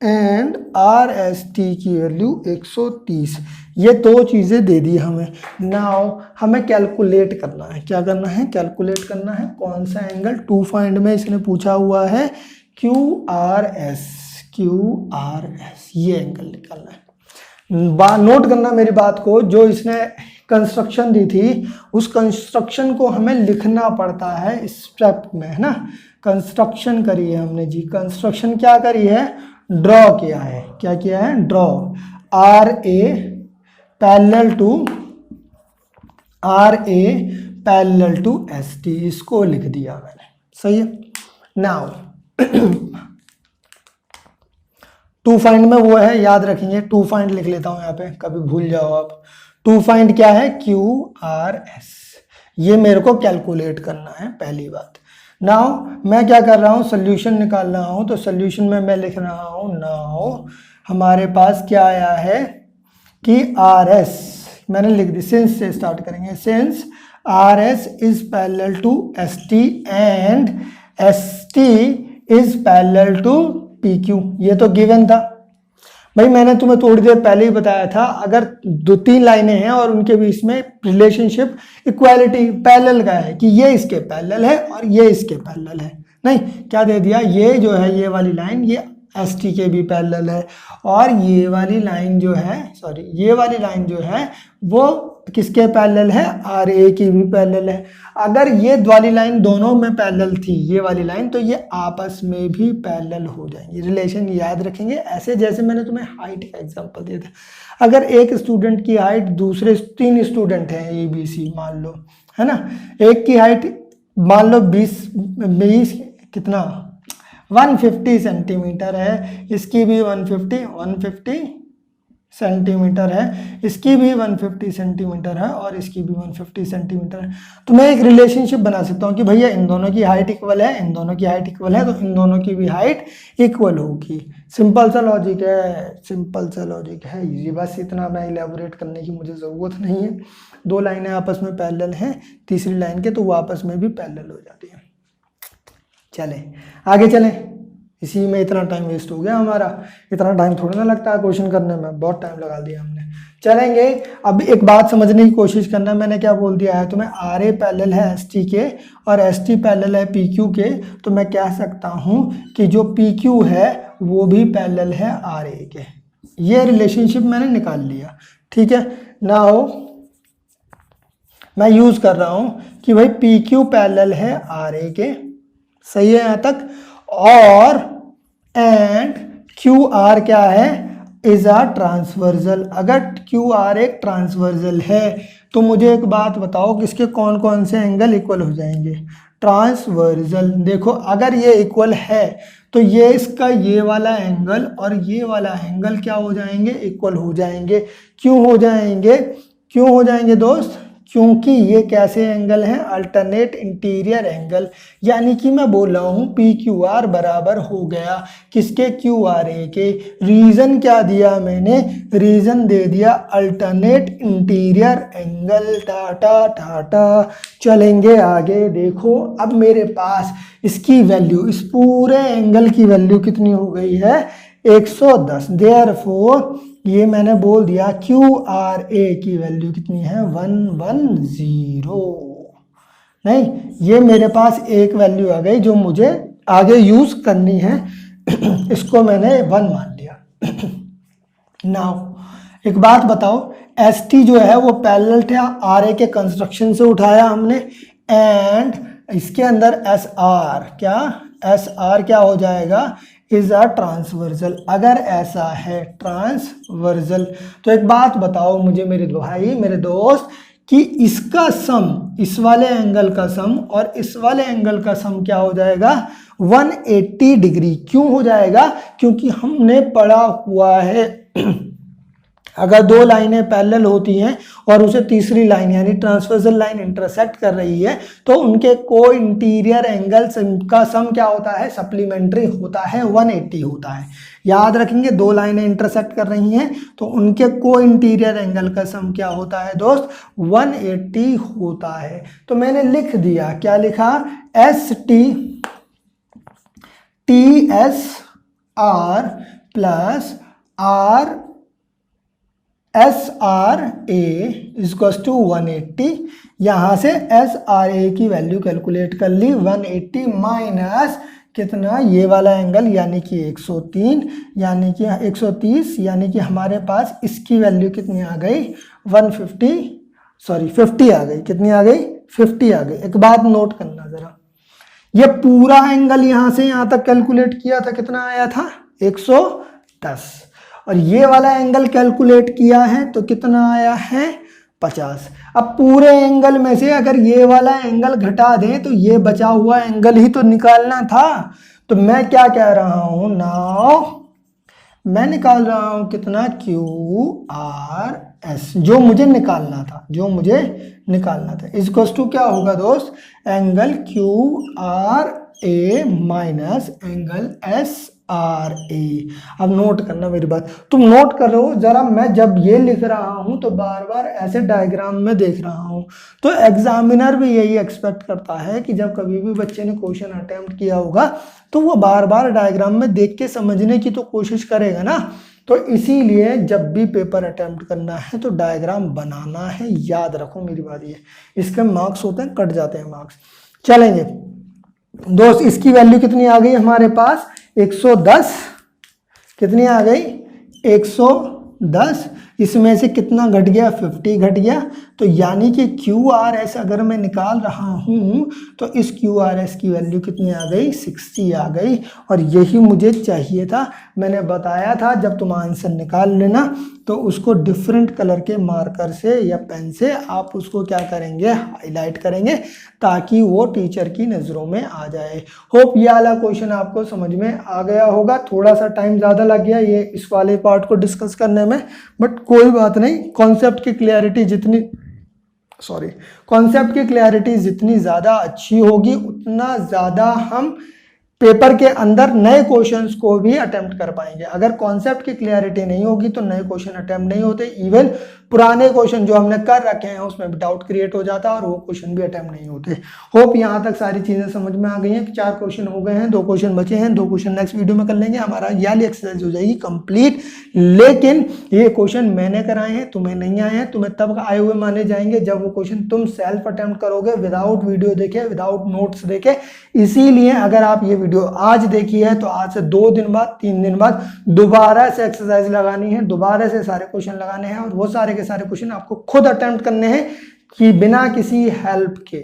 and R S T की वैल्यू 130। ये दो चीज़ें दे दी हमें। नाउ हमें कैलकुलेट करना है। क्या करना है? कैलकुलेट करना है कौन सा एंगल। टू फाइंड में इसने पूछा हुआ है क्यू आर एस, ये एंगल निकालना है। नोट करना मेरी बात को, जो इसने कंस्ट्रक्शन दी थी उस कंस्ट्रक्शन को हमें लिखना पड़ता है स्टेप में, है ना। कंस्ट्रक्शन करी है हमने जी, कंस्ट्रक्शन क्या करी है, ड्रॉ किया है। क्या किया है? Draw. R A parallel to S T, इसको लिख दिया मैंने, सही है। नाउ टू फाइंड में वो है, याद रखेंगे, टू फाइंड लिख लेता हूं यहाँ पे, कभी भूल जाओ आप। टू फाइंड क्या है? क्यू आर एस, ये मेरे को कैलकुलेट करना है, पहली बात। नाउ मैं क्या कर रहा हूँ, सोल्यूशन निकाल रहा हूँ। तो सोल्यूशन में मैं लिख रहा हूँ, नाउ हमारे पास क्या आया है कि आर एस, मैंने लिख दी, सिंस से स्टार्ट करेंगे, since R S is parallel to S T and S T is parallel to P Q. ये तो गिवन था भाई, मैंने तुम्हें थोड़ी देर पहले ही बताया था, अगर 2-3 लाइनें हैं और उनके बीच में रिलेशनशिप इक्वालिटी पैरेलल का है कि ये इसके पैरेलल है और ये इसके पैरेलल है। नहीं, क्या दे दिया, ये जो है ये वाली लाइन ये एस टी के भी पैरेलल है, और ये वाली लाइन जो है, सॉरी ये वाली लाइन जो है वो किसके पैरेलल है, आर ए की भी पैरेलल है। अगर ये वाली लाइन दोनों में पैरेलल थी, ये वाली लाइन, तो ये आपस में भी पैरेलल हो जाएंगे। रिलेशन याद रखेंगे ऐसे, जैसे मैंने तुम्हें हाइट का एग्जांपल दिया था। अगर एक स्टूडेंट की हाइट दूसरे 3 स्टूडेंट हैं ए बी सी मान लो, है ना, एक की हाइट मान लो 20 कितना 150 सेंटीमीटर है, इसकी भी 150 सेंटीमीटर है, इसकी भी 150 सेंटीमीटर है, और इसकी भी 150 सेंटीमीटर है। तो मैं एक रिलेशनशिप बना सकता हूँ कि भैया इन दोनों की हाइट इक्वल है, इन दोनों की हाइट इक्वल है, तो इन दोनों की भी हाइट इक्वल होगी। सिंपल सा लॉजिक है, सिंपल सा लॉजिक है ये, बस इतना मैं इलेबोरेट करने की मुझे ज़रूरत नहीं है। 2 लाइनें आपस में पैरेलल हैं, तीसरी लाइन के तो वो आपस में भी पैरेलल हो जाती है। चले आगे चलें, इसी में इतना टाइम वेस्ट हो गया हमारा। इतना टाइम थोड़ा ना लगता है क्वेश्चन करने में, बहुत टाइम लगा दिया हमने। चलेंगे, अब एक बात समझने की कोशिश करना, मैंने क्या बोल दिया है तुम्हें, आर ए पैरेलल है एस टी के और एस टी पैरेलल है पी क्यू के, तो मैं कह सकता हूँ कि जो पी क्यू है वो भी पैरेलल है आर ए के। ये रिलेशनशिप मैंने निकाल लिया, ठीक है। नाउ मैं यूज़ कर रहा हूँ कि भाई पी क्यू पैरेलल है आर ए के, सही है यहाँ तक, और एंड क्यू आर क्या है, इज आ ट्रांसवर्जल। अगर क्यू आर एक ट्रांसवर्जल है तो मुझे एक बात बताओ कि इसके कौन कौन से एंगल इक्वल हो जाएंगे, ट्रांसवर्जल। देखो अगर ये इक्वल है तो ये इसका ये वाला एंगल और ये वाला एंगल क्या हो जाएंगे, इक्वल हो जाएंगे। क्यों हो जाएंगे, क्यों हो जाएंगे दोस्त, क्योंकि ये कैसे एंगल हैं, अल्टरनेट इंटीरियर एंगल। यानी कि मैं बोल रहा हूँ पी क्यू आर बराबर हो गया किसके, क्यू आर ए के। रीज़न क्या दिया मैंने, रीज़न दे दिया alternate interior angle. Tata Tata. चलेंगे आगे, देखो अब मेरे पास इसकी वैल्यू, इस पूरे एंगल की वैल्यू कितनी हो गई है, 110। देयरफॉर ये मैंने बोल दिया क्यू आर ए की वैल्यू कितनी है, 110। नहीं, ये मेरे पास एक वैल्यू आ गई जो मुझे आगे यूज करनी है, इसको मैंने 1 मान लिया। नाउ एक बात बताओ, एस टी जो है वो पैरेलल था आर ए के कंस्ट्रक्शन से उठाया हमने, एंड इसके अंदर एस आर, क्या एस आर क्या हो जाएगा, इज अ ट्रांसवर्जल। अगर ऐसा है ट्रांसवर्जल, तो एक बात बताओ मुझे मेरे भाई मेरे दोस्त, कि इसका सम, इस वाले एंगल का सम और इस वाले एंगल का सम क्या हो जाएगा, 180 डिग्री। क्यों हो जाएगा, क्योंकि हमने पढ़ा हुआ है अगर दो लाइनें पैरेलल होती हैं और उसे तीसरी लाइन यानी ट्रांसवर्सल लाइन इंटरसेक्ट कर रही है तो उनके को इंटीरियर एंगल का सम क्या होता है, सप्लीमेंट्री होता है, 180 होता है। याद रखेंगे, दो लाइनें इंटरसेक्ट कर रही हैं तो उनके को इंटीरियर एंगल का सम क्या होता है दोस्त, 180 होता है। तो मैंने लिख दिया, क्या लिखा, TSR plus SRA equals to 180। यहाँ से SRA की वैल्यू कैलकुलेट कर ली, 180 माइनस कितना, ये वाला एंगल यानी कि 103 यानी कि 130 यानी कि हमारे पास इसकी वैल्यू कितनी आ गई, 50 आ गई। कितनी आ गई, 50 आ गई। एक बात नोट करना जरा, ये पूरा एंगल यहाँ से यहाँ तक कैलकुलेट किया था, कितना आया था, 110, और ये वाला एंगल कैलकुलेट किया है तो कितना आया है, 50। अब पूरे एंगल में से अगर ये वाला एंगल घटा दें तो ये बचा हुआ एंगल ही तो निकालना था। तो मैं क्या कह रहा हूं, नाउ मैं निकाल रहा हूं कितना, QRS, जो मुझे निकालना था, इक्वल्स टू क्या होगा दोस्त, angle QRA minus angle SRA। अब नोट करना मेरी बात, तुम नोट कर रहे हो जरा, मैं जब ये लिख रहा हूं तो बार बार ऐसे डायग्राम में देख रहा हूं, तो एग्जामिनर भी यही एक्सपेक्ट करता है कि जब कभी भी बच्चे ने क्वेश्चन अटेम्प्ट किया होगा तो वो बार बार डायग्राम में देख के समझने की तो कोशिश करेगा ना। तो इसीलिए जब भी पेपर अटेम्प्ट करना है तो डायग्राम बनाना है, याद रखो मेरी बात ये, इसके मार्क्स होते हैं, कट जाते हैं मार्क्स। चलेंगे दोस्त, इसकी वैल्यू कितनी आ गई हमारे पास, 110, कितनी आ गई, 110, इसमें से कितना घट गया, 50 घट गया। तो यानी कि QRS अगर मैं निकाल रहा हूं तो इस QRS की वैल्यू कितनी आ गई, 60 आ गई। और यही मुझे चाहिए था, मैंने बताया था जब तुम आंसर निकाल लेना तो उसको डिफरेंट कलर के मार्कर से या पेन से आप उसको क्या करेंगे, हाईलाइट करेंगे, ताकि वो टीचर की नज़रों में आ जाए। होप ये वाला क्वेश्चन आपको समझ में आ गया होगा। थोड़ा सा टाइम ज़्यादा लग गया ये इस वाले पार्ट को डिस्कस करने में, बट कोई बात नहीं, कॉन्सेप्ट की क्लैरिटी जितनी ज़्यादा अच्छी होगी उतना ज़्यादा हम पेपर के अंदर नए क्वेश्चंस को भी अटेम्प्ट कर पाएंगे। अगर कॉन्सेप्ट की क्लैरिटी नहीं होगी तो नए क्वेश्चन अटेम्प्ट नहीं होते, इवन पुराने क्वेश्चन जो हमने कर रखे हैं उसमें भी डाउट क्रिएट हो जाता है और वो क्वेश्चन भी अटेम्प्ट नहीं होते। होप यहाँ तक सारी चीज़ें समझ में आ गई हैं। 4 क्वेश्चन हो गए हैं, 2 क्वेश्चन बचे हैं, 2 क्वेश्चन नेक्स्ट वीडियो में कर लेंगे, हमारा ये वाली एक्सरसाइज हो जाएगी कंप्लीट। लेकिन ये क्वेश्चन मैंने कराए हैं, तुम्हें नहीं आए हैं, तुम्हें तब आए हुए माने जाएंगे जब वो क्वेश्चन तुम सेल्फ अटेम्प्ट करोगे, विदाउट वीडियो देखे, विदाउट नोट्स देखे। इसीलिए अगर आप ये वीडियो आज देखी है तो आज से 2 दिन बाद, 3 दिन बाद दोबारा से एक्सरसाइज लगानी है, दोबारा से सारे क्वेश्चन लगाने हैं, और वो सारे के सारे क्वेश्चन आपको खुद अटेम्प्ट करने हैं कि बिना किसी हेल्प के।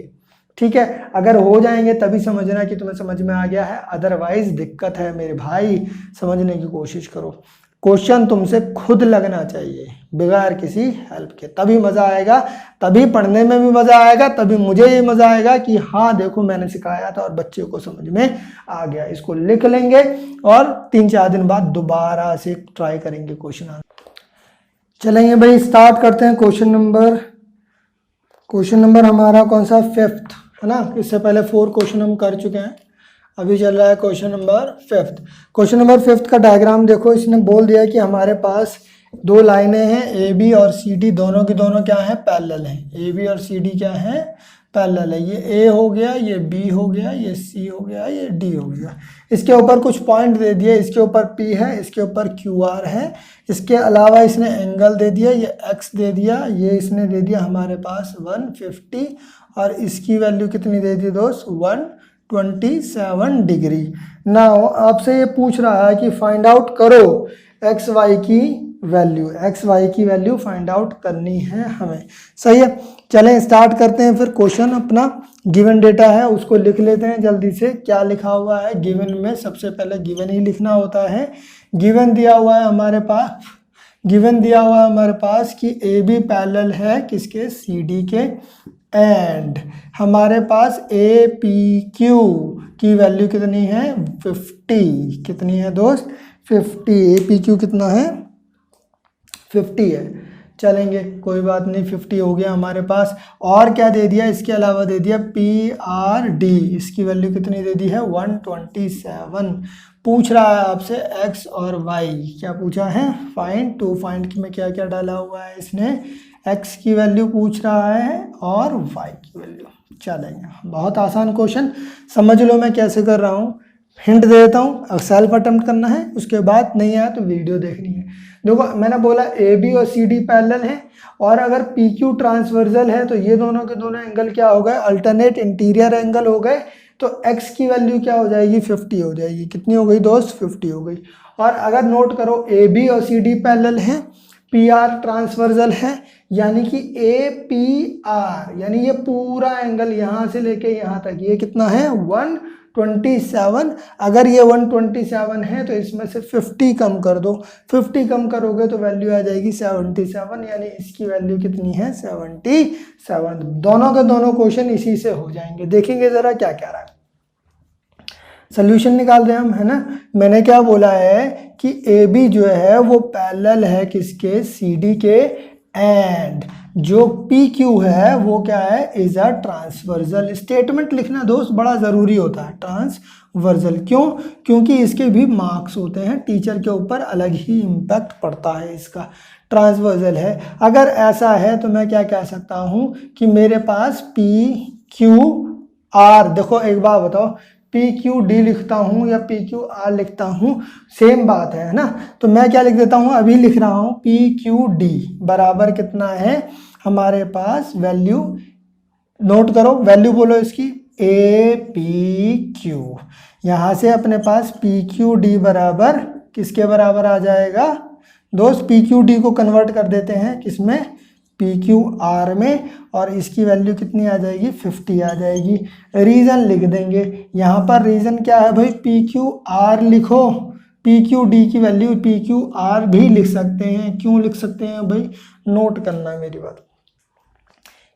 ठीक है, अगर हो जाएंगे तभी समझना कि तुम्हें समझ में आ गया है, अदरवाइज दिक्कत है मेरे भाई। समझने की कोशिश करो, क्वेश्चन तुमसे खुद लगना चाहिए बगैर किसी हेल्प के, तभी मजा आएगा, तभी पढ़ने में भी मजा आएगा, तभी मुझे ये मजा आएगा कि हाँ देखो मैंने सिखाया था और बच्चे को समझ में आ गया। इसको लिख लेंगे और 3-4 दिन बाद दोबारा से ट्राई करेंगे क्वेश्चन आंसर। चलेंगे भाई, स्टार्ट करते हैं। क्वेश्चन नंबर हमारा कौन सा, 5th है ना। इससे पहले 4 क्वेश्चन हम कर चुके हैं, अभी चल रहा है question number 5th। Question number 5th का डायग्राम देखो, इसने बोल दिया कि हमारे पास 2 लाइनें हैं, AB और CD, दोनों की दोनों क्या है, पैरेलल हैं। AB और CD क्या है, पैरेलल है। ये A हो गया, ये B हो गया, ये C हो गया, ये D हो गया। इसके ऊपर कुछ पॉइंट दे दिए, इसके ऊपर P है, इसके ऊपर QR है, इसके अलावा इसने एंगल दे दिया, ये X दे दिया, ये इसने दे दिया हमारे पास 150, और इसकी वैल्यू कितनी दे दी दोस्त, 127 डिग्री। नाउ आपसे ये पूछ रहा है कि फाइंड आउट करो XY की वैल्यू फाइंड आउट करनी है हमें। सही है, चलें स्टार्ट करते हैं फिर। क्वेश्चन अपना गिवन डेटा है उसको लिख लेते हैं जल्दी से। क्या लिखा हुआ है गिवन में, सबसे पहले गिवन ही लिखना होता है। गिवन दिया हुआ है हमारे पास कि AB पैरेलल है किसके, CD के, एंड हमारे पास APQ की वैल्यू कितनी है, 50। कितनी है दोस्त, 50। APQ कितना है, 50 है, चलेंगे कोई बात नहीं, 50 हो गया हमारे पास। और क्या दे दिया इसके अलावा, दे दिया PRD, इसकी वैल्यू कितनी दे दी है 127। पूछ रहा है आपसे x और y, क्या पूछा है, फाइंड। टू फाइंड में क्या क्या डाला हुआ है इसने, x की वैल्यू पूछ रहा है और y की वैल्यू। चलेंगे, बहुत आसान क्वेश्चन, समझ लो मैं कैसे कर रहा हूँ। हिंट दे देता हूँ, सेल्फ अटेम्प्ट करना है, उसके बाद नहीं आया तो वीडियो देखनी है। देखो मैंने बोला AB और CD पैरेलल है, और अगर PQ ट्रांसवर्सल है तो ये दोनों के दोनों एंगल क्या हो गए, अल्टरनेट इंटीरियर एंगल हो गए। तो x की वैल्यू क्या हो जाएगी, 50 हो जाएगी। कितनी हो गई दोस्त, 50 हो गई। और अगर नोट करो AB और CD पैरेलल है, PR ट्रांसवर्सल है, यानी कि APR, यानी ये पूरा एंगल यहाँ से लेके यहाँ तक ये कितना है 127। अगर ये 127 है तो इसमें से 50 कम कर दो, 50 कम करोगे तो वैल्यू आ जाएगी 77, यानी इसकी वैल्यू कितनी है 77। दोनों के दोनों क्वेश्चन इसी से हो जाएंगे। देखेंगे जरा क्या क्या रहा है, सोल्यूशन निकाल रहे हैं हम, है ना। मैंने क्या बोला है कि AB जो है वो पैरेलल है किसके, CD के, एंड जो PQ है वो क्या है, इज अ ट्रांसवर्सल। स्टेटमेंट लिखना दोस्त बड़ा ज़रूरी होता है, ट्रांसवर्सल। क्यों, क्योंकि इसके भी मार्क्स होते हैं, टीचर के ऊपर अलग ही इम्पैक्ट पड़ता है इसका। ट्रांसवर्सल है, अगर ऐसा है तो मैं क्या कह सकता हूँ कि मेरे पास PQR, देखो एक बात बताओ, PQD लिखता हूँ या PQR लिखता हूँ, सेम बात है ना। तो मैं क्या लिख देता हूँ, अभी लिख रहा हूँ PQD बराबर कितना है हमारे पास, वैल्यू नोट करो, वैल्यू बोलो इसकी APQ। यहाँ से अपने पास PQD बराबर किसके बराबर आ जाएगा दोस्त, PQD को कन्वर्ट कर देते हैं किसमें, PQR में, और इसकी वैल्यू कितनी आ जाएगी 50 आ जाएगी। रीज़न लिख देंगे यहाँ पर, रीज़न क्या है भाई, PQR लिखो, PQD की वैल्यू PQR भी लिख सकते हैं। क्यों लिख सकते हैं भाई, नोट करना है मेरी बात।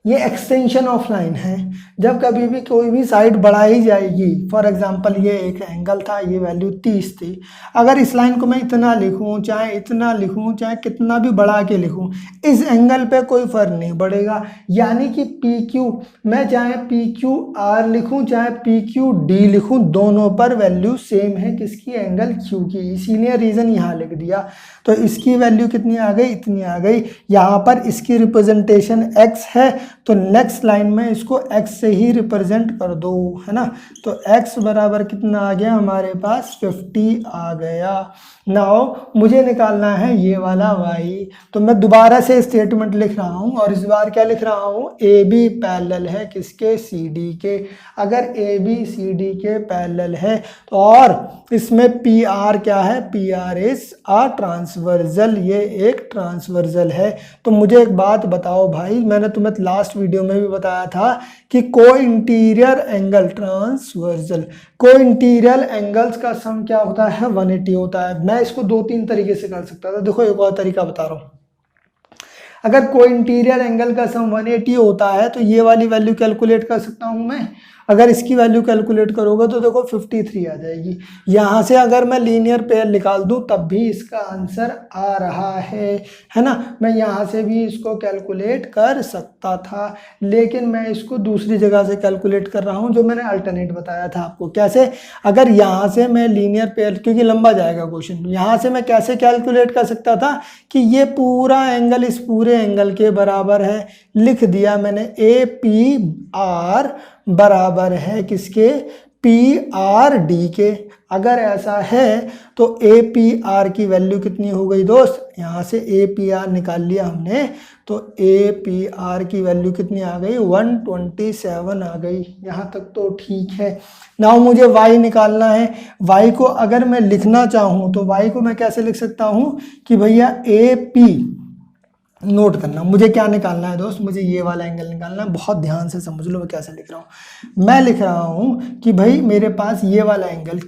ये एक्सटेंशन ऑफ लाइन है, जब कभी भी कोई भी साइड बढ़ाई जाएगी, फॉर एग्जांपल ये एक एंगल था, ये वैल्यू 30 थी, अगर इस लाइन को मैं इतना लिखूं, चाहे इतना लिखूं, चाहे कितना भी बढ़ा के लिखूं, इस एंगल पे कोई फर्क नहीं पड़ेगा। यानी कि PQ, मैं चाहे PQR लिखूं चाहे PQD लिखूं, दोनों पर वैल्यू सेम है किसकी, एंगल Q की। इसीलिए रीज़न यहाँ लिख दिया। तो इसकी वैल्यू कितनी आ गई, इतनी आ गई। यहाँ पर इसकी रिप्रेजेंटेशन x है, तो नेक्स्ट लाइन में इसको x से ही रिप्रेजेंट कर दो, है ना। तो x बराबर कितना आ गया हमारे पास, 50 आ गया। नाउ मुझे निकालना है ये वाला y, तो मैं दोबारा से स्टेटमेंट लिख रहा हूँ, और इस बार क्या लिख रहा हूँ, AB पैरेलल है किसके, CD के। अगर AB CD के पैरेलल है तो, और इसमें PR क्या है, PR इज अ ट्रांसवर्सल, ये एक ट्रांसवर्सल है। तो मुझे एक बात बताओ भाई, मैंने तुम्हें लास्ट वीडियो में भी बताया था कि को इंटीरियर एंगल ट्रांसवर्सल, को इंटीरियर एंगल्स का सम क्या होता है, 180 होता है। मैं इसको 2-3 तरीके से कर सकता था, देखो एक और तरीका बता रहा हूँ। अगर को इंटीरियर एंगल का सम 180 होता है तो ये वाली वैल्यू कैलकुलेट कर सकता हूँ मैं। अगर इसकी वैल्यू कैलकुलेट करोगे तो देखो 53 आ जाएगी। यहाँ से अगर मैं लीनियर पेयर निकाल दूँ तब भी इसका आंसर आ रहा है ना। मैं यहाँ से भी इसको कैलकुलेट कर सकता था, लेकिन मैं इसको दूसरी जगह से कैलकुलेट कर रहा हूँ, जो मैंने अल्टरनेट बताया था आपको। कैसे, अगर यहाँ से मैं लीनियर पेयर, क्योंकि लंबा जाएगा क्वेश्चन, यहाँ से मैं कैसे कैलकुलेट कर सकता था कि ये पूरा एंगल इस पूरे एंगल के बराबर है। लिख दिया मैंने, APR बराबर है किसके, PRD के। अगर ऐसा है तो APR की वैल्यू कितनी हो गई दोस्त, यहाँ से APR निकाल लिया हमने, तो APR की वैल्यू कितनी आ गई, 127 आ गई। यहाँ तक तो ठीक है। नाउ मुझे y निकालना है। y को अगर मैं लिखना चाहूँ तो y को मैं कैसे लिख सकता हूँ कि भैया AP, नोट करना मुझे क्या निकालना है दोस्त, मुझे ये वाला एंगल निकालना है। बहुत ध्यान से समझ लो मैं कैसे लिख रहा हूँ। मैं लिख रहा हूँ कि भाई मेरे पास ये वाला एंगल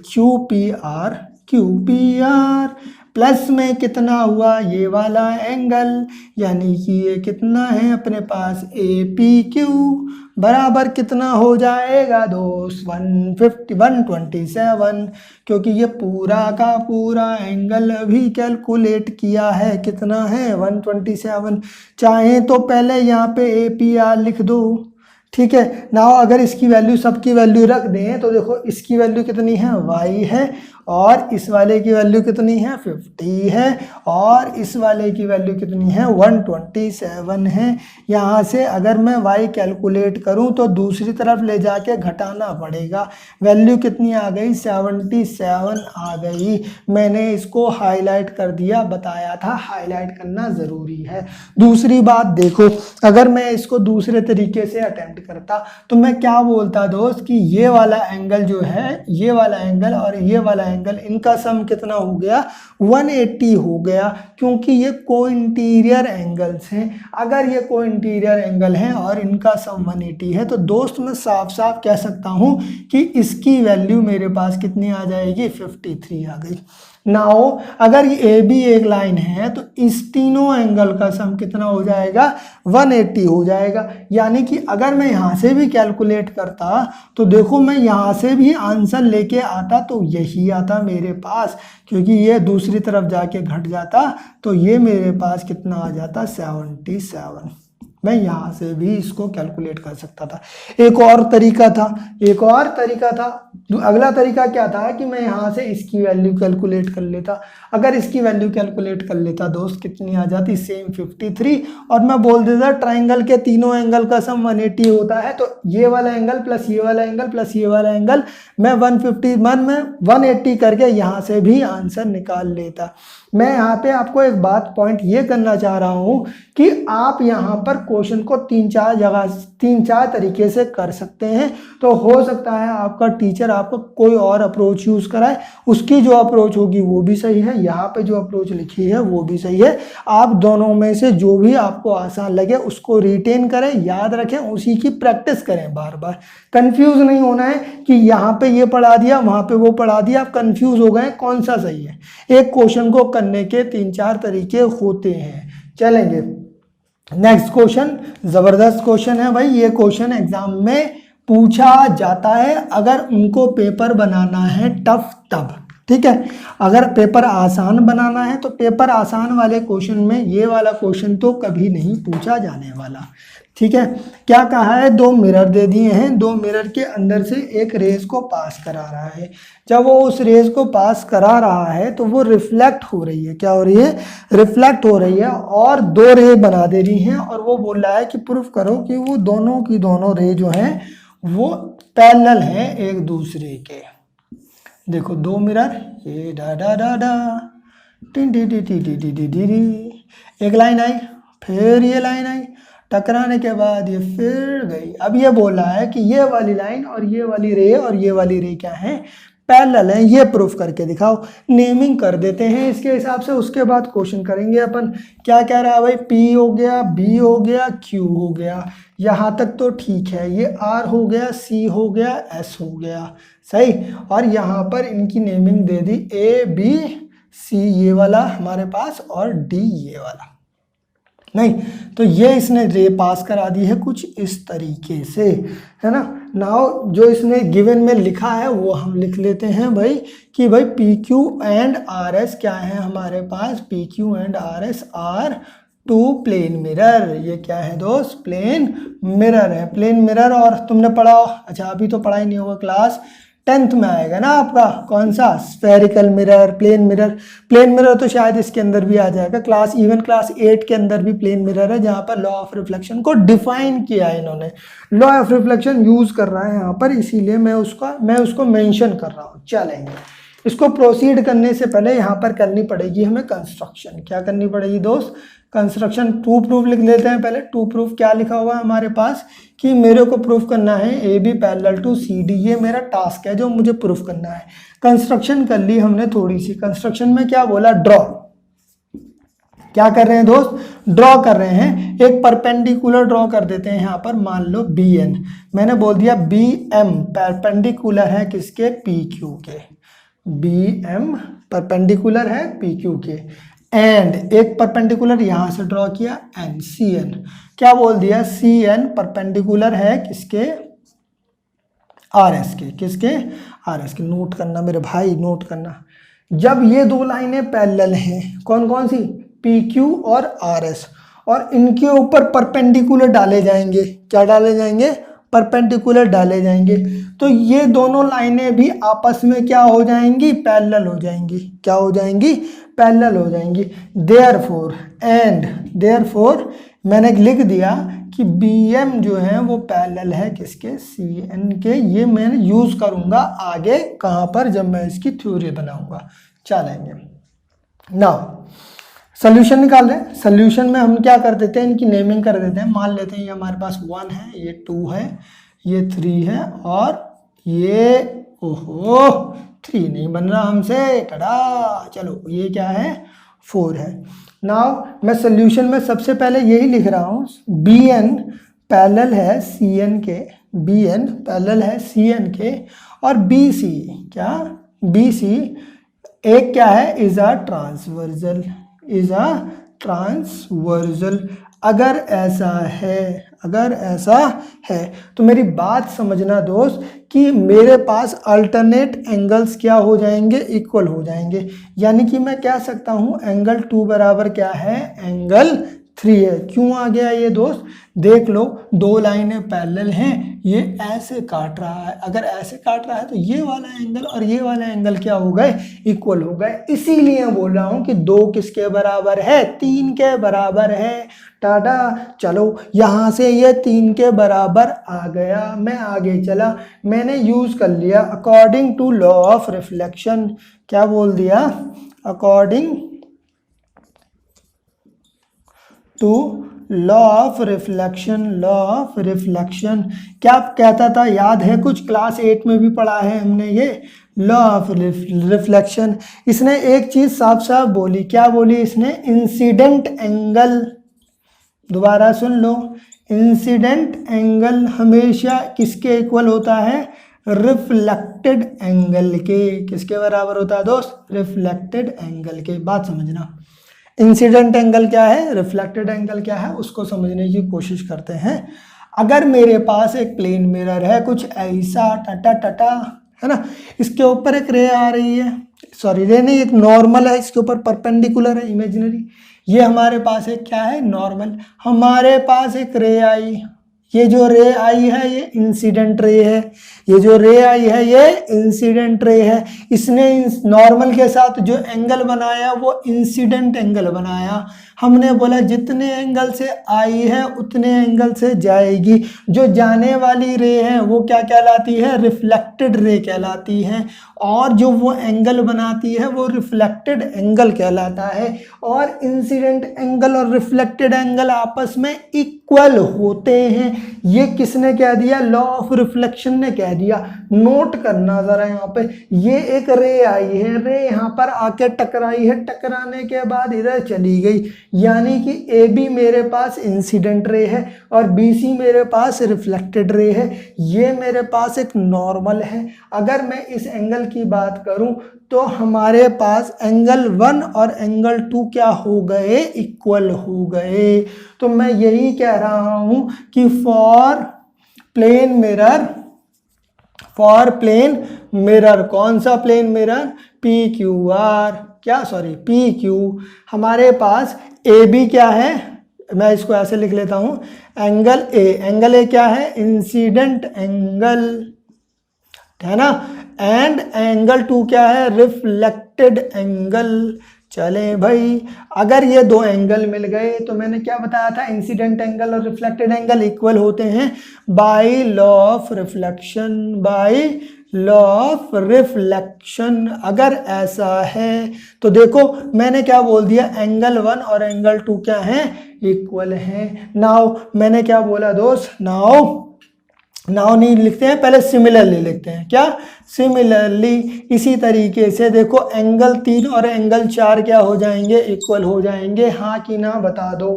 QPR प्लस में कितना हुआ, ये वाला एंगल, यानी कि ये कितना है अपने पास APQ बराबर कितना हो जाएगा दोस्त 127, क्योंकि ये पूरा का पूरा एंगल अभी कैलकुलेट किया है, कितना है 127। चाहे तो पहले यहाँ पे APR लिख दो, ठीक है ना। अगर इसकी वैल्यू सबकी वैल्यू रख दें तो देखो इसकी वैल्यू कितनी है y है, और इस वाले की वैल्यू कितनी है 50 है, और इस वाले की वैल्यू कितनी है 127 है। यहाँ से अगर मैं y कैलकुलेट करूँ तो दूसरी तरफ ले जाके घटाना पड़ेगा। वैल्यू कितनी आ गई 77 आ गई। मैंने इसको हाईलाइट कर दिया, बताया था हाईलाइट करना ज़रूरी है। दूसरी बात देखो, अगर मैं इसको दूसरे तरीके से अटेम्प्ट करता तो मैं क्या बोलता दोस्त कि ये वाला एंगल जो है, ये वाला एंगल और ये वाला एंगल, इनका सम कितना हो गया 180 हो गया, क्योंकि ये को इंटीरियर एंगल्स हैं। अगर ये को इंटीरियर एंगल हैं और इनका सम 180 है तो दोस्त मैं साफ साफ कह सकता हूँ कि इसकी वैल्यू मेरे पास कितनी आ जाएगी 53 आ गई। नाउ अगर ये AB एक लाइन है तो इस तीनों एंगल का सम कितना हो जाएगा 180 हो जाएगा। यानी कि अगर मैं यहाँ से भी कैलकुलेट करता तो देखो मैं यहाँ से भी आंसर लेके आता तो यही आता मेरे पास, क्योंकि ये दूसरी तरफ जाके घट जाता तो ये मेरे पास कितना आ जाता 77। मैं यहाँ से भी इसको कैलकुलेट कर सकता था। एक और तरीका था, अगला तरीका क्या था कि मैं यहाँ से इसकी वैल्यू कैलकुलेट कर लेता। अगर इसकी वैल्यू कैलकुलेट कर लेता दोस्त कितनी आ जाती सेम 53, और मैं बोल देता ट्राइंगल के तीनों एंगल का सम 180 होता है, तो ये वाला एंगल प्लस ये वाला एंगल प्लस ये वाला एंगल मैं 151 में 180 करके यहाँ से भी आंसर निकाल लेता। मैं यहाँ पे आपको एक बात पॉइंट ये करना चाह रहा हूँ कि आप यहाँ पर क्वेश्चन को 3-4 तरीके से कर सकते हैं। तो हो सकता है आपका टीचर आपको कोई और अप्रोच यूज़ कराए, उसकी जो अप्रोच होगी वो भी सही है, यहाँ पे जो अप्रोच लिखी है वो भी सही है। आप दोनों में से जो भी आपको आसान लगे उसको रिटेन करें, याद रखें, उसी की प्रैक्टिस करें बार बार। कंफ्यूज नहीं होना है कि यहाँ पे ये पढ़ा दिया वहाँ पे वो पढ़ा दिया, आप कंफ्यूज हो गए कौन सा सही है। एक क्वेश्चन को करने के 3-4 तरीके होते हैं। चलेंगे नेक्स्ट क्वेश्चन, जबरदस्त क्वेश्चन है भाई। ये क्वेश्चन एग्जाम में पूछा जाता है अगर उनको पेपर बनाना है टफ तब, ठीक है। अगर पेपर आसान बनाना है तो पेपर आसान वाले क्वेश्चन में ये वाला क्वेश्चन तो कभी नहीं पूछा जाने वाला, ठीक है। क्या कहा है, 2 मिरर दे दिए हैं, 2 मिरर के अंदर से एक रेज को पास करा रहा है। जब वो उस रेज को पास करा रहा है तो वो रिफ्लेक्ट हो रही है, क्या हो रही है, रिफ्लेक्ट हो रही है, और 2 रे बना दे रही हैं। और वो बोल रहा है कि प्रूफ करो कि वो दोनों की दोनों रे जो हैं वो पैरेलल हैं एक दूसरे के। देखो 2 मिरर, ये डा डा डा डा T T T T T T T T, एक लाइन आई, फिर ये लाइन आई, टकराने के बाद ये फिर गई। अब ये बोल रहा है कि ये वाली लाइन और ये वाली रे और ये वाली रे क्या है, पैरेलल है। ये प्रूफ करके दिखाओ। नेमिंग कर देते हैं इसके हिसाब से, उसके बाद क्वेश्चन करेंगे अपन। क्या कह रहा है भाई, P हो गया, B हो गया, Q हो गया, यहाँ तक तो ठीक है। ये R हो गया, C हो गया, S हो गया, सही। और यहाँ पर इनकी naming they the A B C ये वाला हमारे पास और D ये वाला, नहीं तो ये इसने रे पास करा दी है कुछ इस तरीके से, है ना। नाउ जो इसने गिवन में लिखा है वो हम लिख लेते हैं भाई कि भाई PQ एंड RS क्या है हमारे पास, PQ and RS are 2 plane mirror. ये क्या है दोस्त, प्लेन मिरर है, प्लेन मिरर। और तुमने पढ़ा, अच्छा अभी तो पढ़ा ही नहीं होगा, क्लास 10th में आएगा ना आपका, कौन सा, spherical mirror, plane mirror. Plane mirror तो शायद इसके अंदर भी आ जाएगा, क्लास 8 के अंदर भी प्लेन मिरर है, जहाँ पर लॉ ऑफ रिफ्लेक्शन को डिफाइन किया है इन्होंने। लॉ ऑफ रिफ्लेक्शन यूज कर रहा है यहाँ पर, इसीलिए मैं उसको मेंशन कर रहा हूँ। चलेंगे, इसको प्रोसीड करने से पहले यहाँ पर करनी पड़ेगी हमें कंस्ट्रक्शन। क्या करनी पड़ेगी दोस्त, कंस्ट्रक्शन। 2 प्रूफ लिख लेते हैं पहले। 2 प्रूफ क्या लिखा हुआ है हमारे पास कि मेरे को प्रूफ करना है AB पैरेलल टू CD, ये मेरा टास्क है जो मुझे प्रूफ करना है। कंस्ट्रक्शन कर ली हमने थोड़ी सी। कंस्ट्रक्शन में क्या बोला, ड्रॉ। क्या कर रहे हैं दोस्त, ड्रॉ कर रहे हैं। एक परपेंडिकुलर ड्रॉ कर देते हैं यहाँ पर, मान लो BN, मैंने बोल दिया BM परपेंडिकुलर है किसके, PQ के। BM परपेंडिकुलर है PQ के। एंड एक परपेंडिकुलर यहां से ड्रॉ किया एंड सी एन, क्या बोल दिया, सी एन परपेंडिकुलर है किसके, आर एस के, किसके, आर एस के। नोट करना मेरे भाई, नोट करना। जब ये दो लाइनें पैरेलल हैं, कौन कौन सी, पी क्यू और आर एस, और इनके ऊपर परपेंडिकुलर डाले जाएंगे, क्या डाले जाएंगे, परपेंडिकुलर डाले जाएंगे, तो ये दोनों लाइनें भी आपस में क्या हो जाएंगी, पैरेलल हो जाएंगी, क्या हो जाएंगी, पैरेलल हो जाएंगी। देयरफॉर एंड देयरफॉर मैंने लिख दिया कि बी एम जो है वो पैरेलल है किसके, सी एन के। ये मैं यूज करूंगा आगे कहाँ पर, जब मैं इसकी थ्योरी बनाऊंगा। चलेंगे नाउ सोल्यूशन निकाल रहे हैं। सोल्यूशन में हम क्या कर देते हैं, इनकी नेमिंग कर देते हैं। मान लेते हैं ये हमारे पास 1 है, ये 2 है, ये 3 है, और ये ओहो 3 नहीं बन रहा हमसे, टड़ा, चलो ये क्या है, 4 है। नाउ मैं सोल्यूशन में सबसे पहले यही लिख रहा हूँ, बी एन पैरेलल है सी एन के, बी एन पैरेलल है सी एन के, और बी सी क्या, बी सी एक क्या है, is a transversal, is a transversal. अगर ऐसा है, अगर ऐसा है तो मेरी बात समझना दोस्त कि मेरे पास अल्टरनेट एंगल्स क्या हो जाएंगे, इक्वल हो जाएंगे। यानी कि मैं कह सकता हूं एंगल 2 बराबर क्या है, एंगल 3 है। क्यों आ गया ये दोस्त, देख लो दो लाइनें पैरेलल हैं, ये ऐसे काट रहा है, अगर ऐसे काट रहा है तो ये वाला एंगल और ये वाला एंगल क्या हो गए, इक्वल हो गए। इसीलिए बोल रहा हूं कि 2 किसके बराबर है, 3 के बराबर है। टाटा, चलो यहां से ये 3 के बराबर आ गया। मैं आगे चला, मैंने यूज कर लिया according to law of reflection, क्या बोल दिया, according to law of reflection. Law of reflection क्या कहता था, याद है, कुछ क्लास 8 में भी पढ़ा है हमने ये लॉ ऑफ रिफ्लेक्शन। इसने एक चीज साफ साफ बोली, क्या बोली इसने, इंसिडेंट एंगल, दोबारा सुन लो, इंसिडेंट एंगल हमेशा किसके इक्वल होता है, रिफ्लेक्टेड एंगल के। किसके बराबर होता है दोस्त, रिफ्लेक्टेड एंगल के। बात समझना, इंसिडेंट एंगल क्या है, रिफ्लेक्टेड एंगल क्या है, उसको समझने की कोशिश करते हैं। अगर मेरे पास एक प्लेन मिरर है, कुछ ऐसा टटा टटा है ना, इसके ऊपर एक रे आ रही है, सॉरी रे नहीं, एक नॉर्मल है, इसके ऊपर परपेंडिकुलर है, इमेजिनरी। ये हमारे पास एक क्या है, नॉर्मल। हमारे पास एक रे आई, ये जो रे आई है ये इंसिडेंट रे है, ये जो रे आई है ये इंसिडेंट रे है। इसने नॉर्मल के साथ जो एंगल बनाया वो इंसिडेंट एंगल बनाया। हमने बोला जितने एंगल से आई है उतने एंगल से जाएगी। जो जाने वाली रे है वो क्या कहलाती है, रिफ्लेक्टेड रे कहलाती है, और जो वो एंगल बनाती है वो रिफ्लेक्टेड एंगल कहलाता है। और इंसिडेंट एंगल और रिफ्लेक्टेड एंगल आपस में इक्वल होते हैं। ये किसने कह दिया, लॉ ऑफ रिफ्लेक्शन ने कह दिया। नोट करना जरा यहाँ पे, ये एक रे आई है, रे यहाँ पर आके टकराई है, टकराने के बाद इधर चली गई, यानी कि ए बी मेरे पास इंसिडेंट रे है और बी सी मेरे पास रिफ्लेक्टेड रे है। ये मेरे पास एक नॉर्मल है। अगर मैं इस एंगल की बात करूं तो हमारे पास एंगल 1 और एंगल 2 क्या हो गए, इक्वल हो गए। तो मैं यही कह रहा हूं कि फॉर प्लेन मिरर, कौन सा plane mirror, P Q R, क्या सॉरी पी क्यू, हमारे पास ए बी क्या है, मैं इसको ऐसे लिख लेता हूं, एंगल ए क्या है, इंसिडेंट एंगल है ना, एंड एंगल 2 क्या है, रिफ्लेक्टेड एंगल। चले भाई, अगर ये दो एंगल मिल गए तो मैंने क्या बताया था, इंसिडेंट एंगल और रिफ्लेक्टेड एंगल इक्वल होते हैं by law of reflection, by law of reflection. अगर ऐसा है तो देखो मैंने क्या बोल दिया, एंगल 1 और एंगल 2 क्या है, इक्वल हैं। नाउ मैंने क्या बोला दोस्त, नाउ नहीं लिखते हैं, पहले सिमिलरली लिखते हैं। क्या, सिमिलरली। इसी तरीके से देखो एंगल 3 और एंगल 4 क्या हो जाएंगे, इक्वल हो जाएंगे। हाँ कि ना बता दो,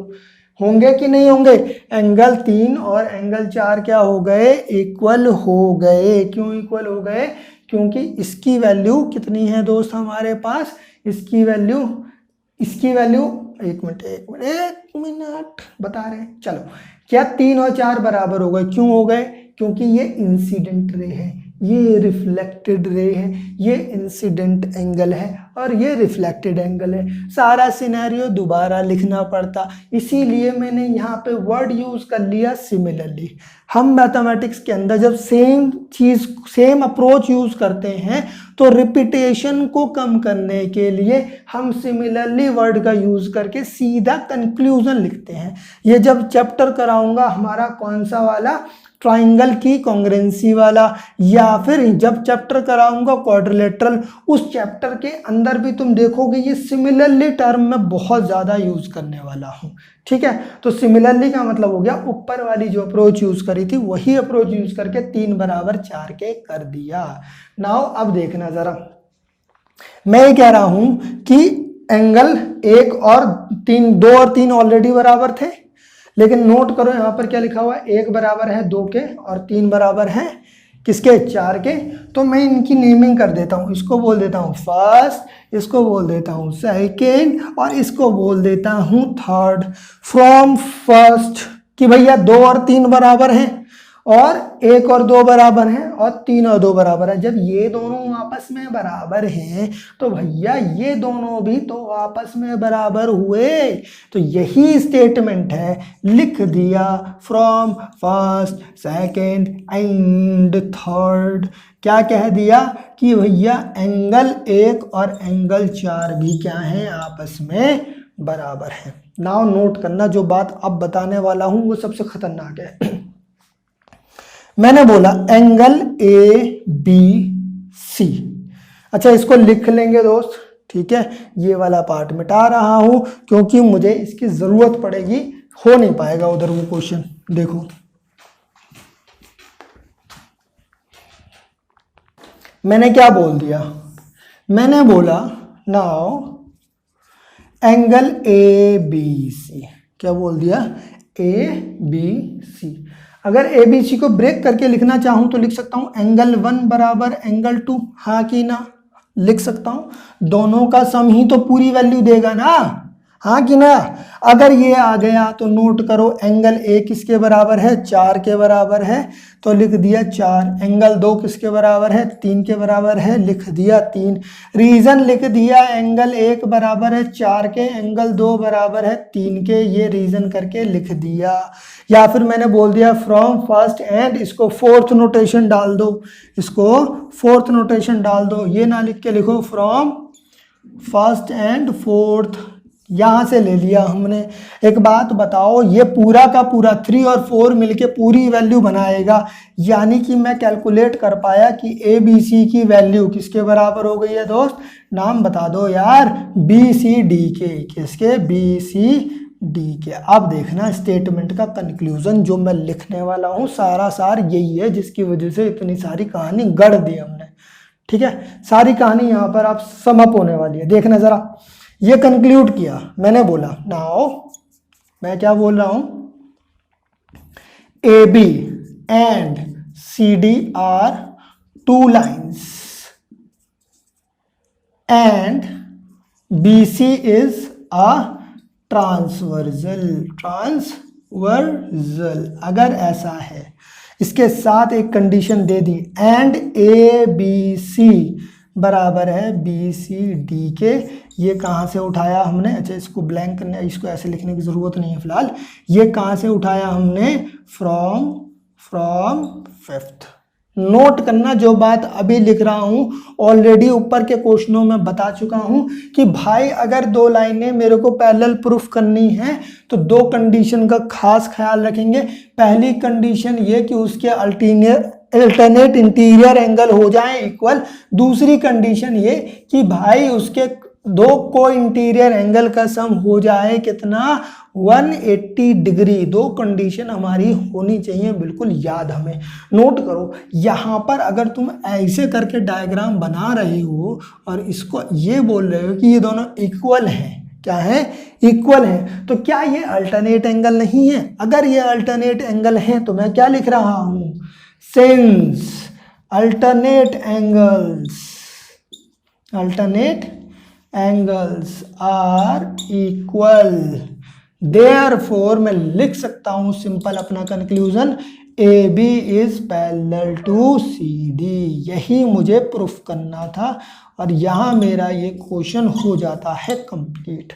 होंगे कि नहीं होंगे, एंगल 3 और एंगल 4 क्या हो गए, इक्वल हो गए। क्यों इक्वल हो गए, क्योंकि इसकी वैल्यू कितनी है दोस्त हमारे पास, इसकी वैल्यू इसकी वैल्यू एक मिनट बता रहे हैं, चलो क्या 3 और 4 बराबर हो गए? क्यों हो गए? क्योंकि ये इंसिडेंट रे है, ये रिफ्लेक्टेड रे है, ये इंसिडेंट एंगल है और ये रिफ्लेक्टेड एंगल है। सारा सिनेरियो दोबारा लिखना पड़ता, इसीलिए मैंने यहाँ पे वर्ड यूज कर लिया सिमिलरली। हम मैथमेटिक्स के अंदर जब सेम चीज सेम अप्रोच यूज करते हैं तो रिपीटेशन को कम करने के लिए हम सिमिलरली वर्ड का यूज करके सीधा कंक्लूजन लिखते हैं। ये जब चैप्टर कराऊंगा हमारा कौन सा वाला, ट्राइंगल की कॉन्ग्रुएंसी वाला, या फिर जब चैप्टर कराऊंगा क्वाड्रिलेटरल, उस चैप्टर के अंदर भी तुम देखोगे ये सिमिलरली टर्म मैं बहुत ज़्यादा यूज करने वाला हूँ। ठीक है, तो सिमिलरली का मतलब हो गया ऊपर वाली जो अप्रोच यूज करी थी वही अप्रोच यूज करके 3 बराबर 4 के कर दिया। नाउ अब देखना जरा, मैं ये कह रहा हूं कि एंगल 1 और 3, 2 और 3 ऑलरेडी बराबर थे, लेकिन नोट करो यहाँ पर क्या लिखा हुआ है, 1 बराबर है 2 के और 3 बराबर है किसके, 4 के। तो मैं इनकी नेमिंग कर देता हूँ, इसको बोल देता हूँ फर्स्ट, इसको बोल देता हूँ सेकेंड और इसको बोल देता हूँ थर्ड। फ्रॉम फर्स्ट कि भैया 2 और 3 बराबर हैं और 1 और 2 बराबर हैं और 3 और 2 बराबर है। जब ये दोनों आपस में बराबर हैं तो भैया ये दोनों भी तो आपस में बराबर हुए। तो यही स्टेटमेंट है, लिख दिया from first second and third. क्या कह दिया कि भैया एंगल 1 और एंगल 4 भी क्या है, आपस में बराबर है। नाउ नोट करना, जो बात अब बताने वाला हूं वो सबसे खतरनाक है। मैंने बोला एंगल ए बी सी, अच्छा इसको लिख लेंगे दोस्त, ठीक है। ये वाला पार्ट मिटा रहा हूं क्योंकि मुझे इसकी जरूरत पड़ेगी, हो नहीं पाएगा उधर वो क्वेश्चन। देखो मैंने क्या बोल दिया, मैंने बोला now angle A B C, क्या बोल दिया, ए बी सी। अगर ए बी सी को ब्रेक करके लिखना चाहूं तो लिख सकता हूं एंगल 1 बराबर एंगल 2, हाँ कि ना, लिख सकता हूं। दोनों का सम ही तो पूरी वैल्यू देगा ना, हाँ कि ना। अगर ये आ गया तो नोट करो एंगल ए किसके बराबर है, 4 के बराबर है, तो लिख दिया 4। एंगल 2 किसके बराबर है, 3 के बराबर है, लिख दिया 3। रीजन लिख दिया, एंगल 1 बराबर है 4 के, एंगल 2 बराबर है 3 के, ये रीजन करके लिख दिया। या फिर मैंने बोल दिया फ्रॉम फर्स्ट एंड, इसको फोर्थ नोटेशन डाल दो, इसको फोर्थ नोटेशन डाल दो, ये ना लिख के लिखो फ्रॉम फर्स्ट एंड फोर्थ, यहां से ले लिया हमने। एक बात बताओ, ये पूरा का पूरा 3 और 4 मिलके पूरी वैल्यू बनाएगा, यानी कि मैं कैलकुलेट कर पाया कि ए बी सी की वैल्यू किसके बराबर हो गई है दोस्त, नाम बता दो यार, बी सी डी के, किसके, बी सी डी के। अब देखना स्टेटमेंट का कंक्लूजन जो मैं लिखने वाला हूं, सारा सार यही है जिसकी वजह से इतनी सारी कहानी गढ़ दी हमने, ठीक है। सारी कहानी यहां पर आप समअप होने वाली है, देखना जरा। ये कंक्लूड किया, मैंने बोला नाउ, मैं क्या बोल रहा हूं, A B and C D are 2 lines and B C is a transversal, अगर ऐसा है, इसके साथ एक कंडीशन दे दी, एंड ए बी सी बराबर है बी सी डी के। ये कहाँ से उठाया हमने, अच्छा इसको ब्लैंक करने, इसको ऐसे लिखने की ज़रूरत नहीं है फिलहाल। ये कहाँ से उठाया हमने, फ्रॉम फिफ्थ। नोट करना, जो बात अभी लिख रहा हूँ ऑलरेडी ऊपर के क्वेश्चनों में बता चुका हूँ कि भाई अगर 2 लाइनें मेरे को पैरेलल प्रूफ करनी है तो 2 कंडीशन का खास ख्याल रखेंगे। पहली कंडीशन ये कि उसके अल्टरनेट इंटीरियर एंगल हो जाए इक्वल। दूसरी कंडीशन ये कि भाई उसके 2 को इंटीरियर एंगल का सम हो जाए कितना, 180 डिग्री। 2 कंडीशन हमारी होनी चाहिए, बिल्कुल याद हमें। नोट करो, यहाँ पर अगर तुम ऐसे करके डायग्राम बना रहे हो और इसको ये बोल रहे हो कि ये दोनों इक्वल हैं, क्या है, इक्वल हैं, तो क्या ये अल्टरनेट एंगल नहीं है? अगर ये अल्टरनेट एंगल है तो मैं क्या लिख रहा हूँ, since alternate angles are equal, therefore मैं लिख सकता हूं सिंपल अपना conclusion, A B is parallel to C D. यही मुझे प्रूफ करना था और यहां मेरा ये क्वेश्चन हो जाता है कंप्लीट।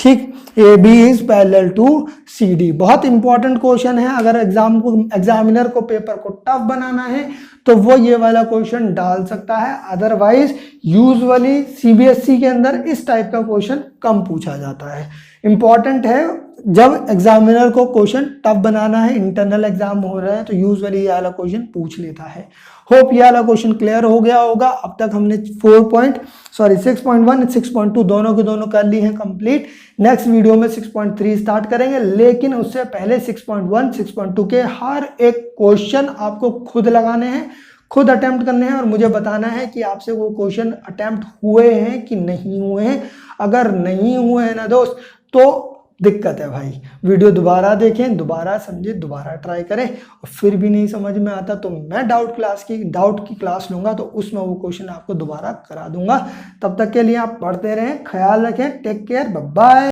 ठीक, A B is parallel to C D, बहुत इंपॉर्टेंट क्वेश्चन है। अगर एग्जामिनर को पेपर को टफ बनाना है तो वो ये वाला क्वेश्चन डाल सकता है, अदरवाइज यूजुअली सीबीएसई के अंदर इस टाइप का क्वेश्चन कम पूछा जाता है। इंपॉर्टेंट है, जब एग्जामिनर को क्वेश्चन टफ बनाना है, इंटरनल एग्जाम हो रहा है, तो यूजुअली ये वाला क्वेश्चन पूछ लेता है। होप ये वाला क्वेश्चन क्लियर हो गया होगा। अब तक हमने 6.1 6.2 दोनों के दोनों कर ली हैं कंप्लीट। नेक्स्ट वीडियो में 6.3 स्टार्ट करेंगे, लेकिन उससे पहले 6.1 6.2 के हर एक क्वेश्चन आपको खुद लगाने हैं, खुद अटेम्प्ट करने हैं और मुझे बताना है कि आपसे वो क्वेश्चन अटेम्प्ट हुए हैं कि नहीं हुए हैं। अगर नहीं हुए हैं ना दोस्त, तो दिक्कत है भाई। वीडियो दोबारा देखें, दोबारा समझें, दोबारा ट्राई करें, और फिर भी नहीं समझ में आता तो मैं डाउट की क्लास लूंगा, तो उसमें वो क्वेश्चन आपको दोबारा करा दूंगा। तब तक के लिए आप पढ़ते रहें, ख्याल रखें, टेक केयर, बाय बाय।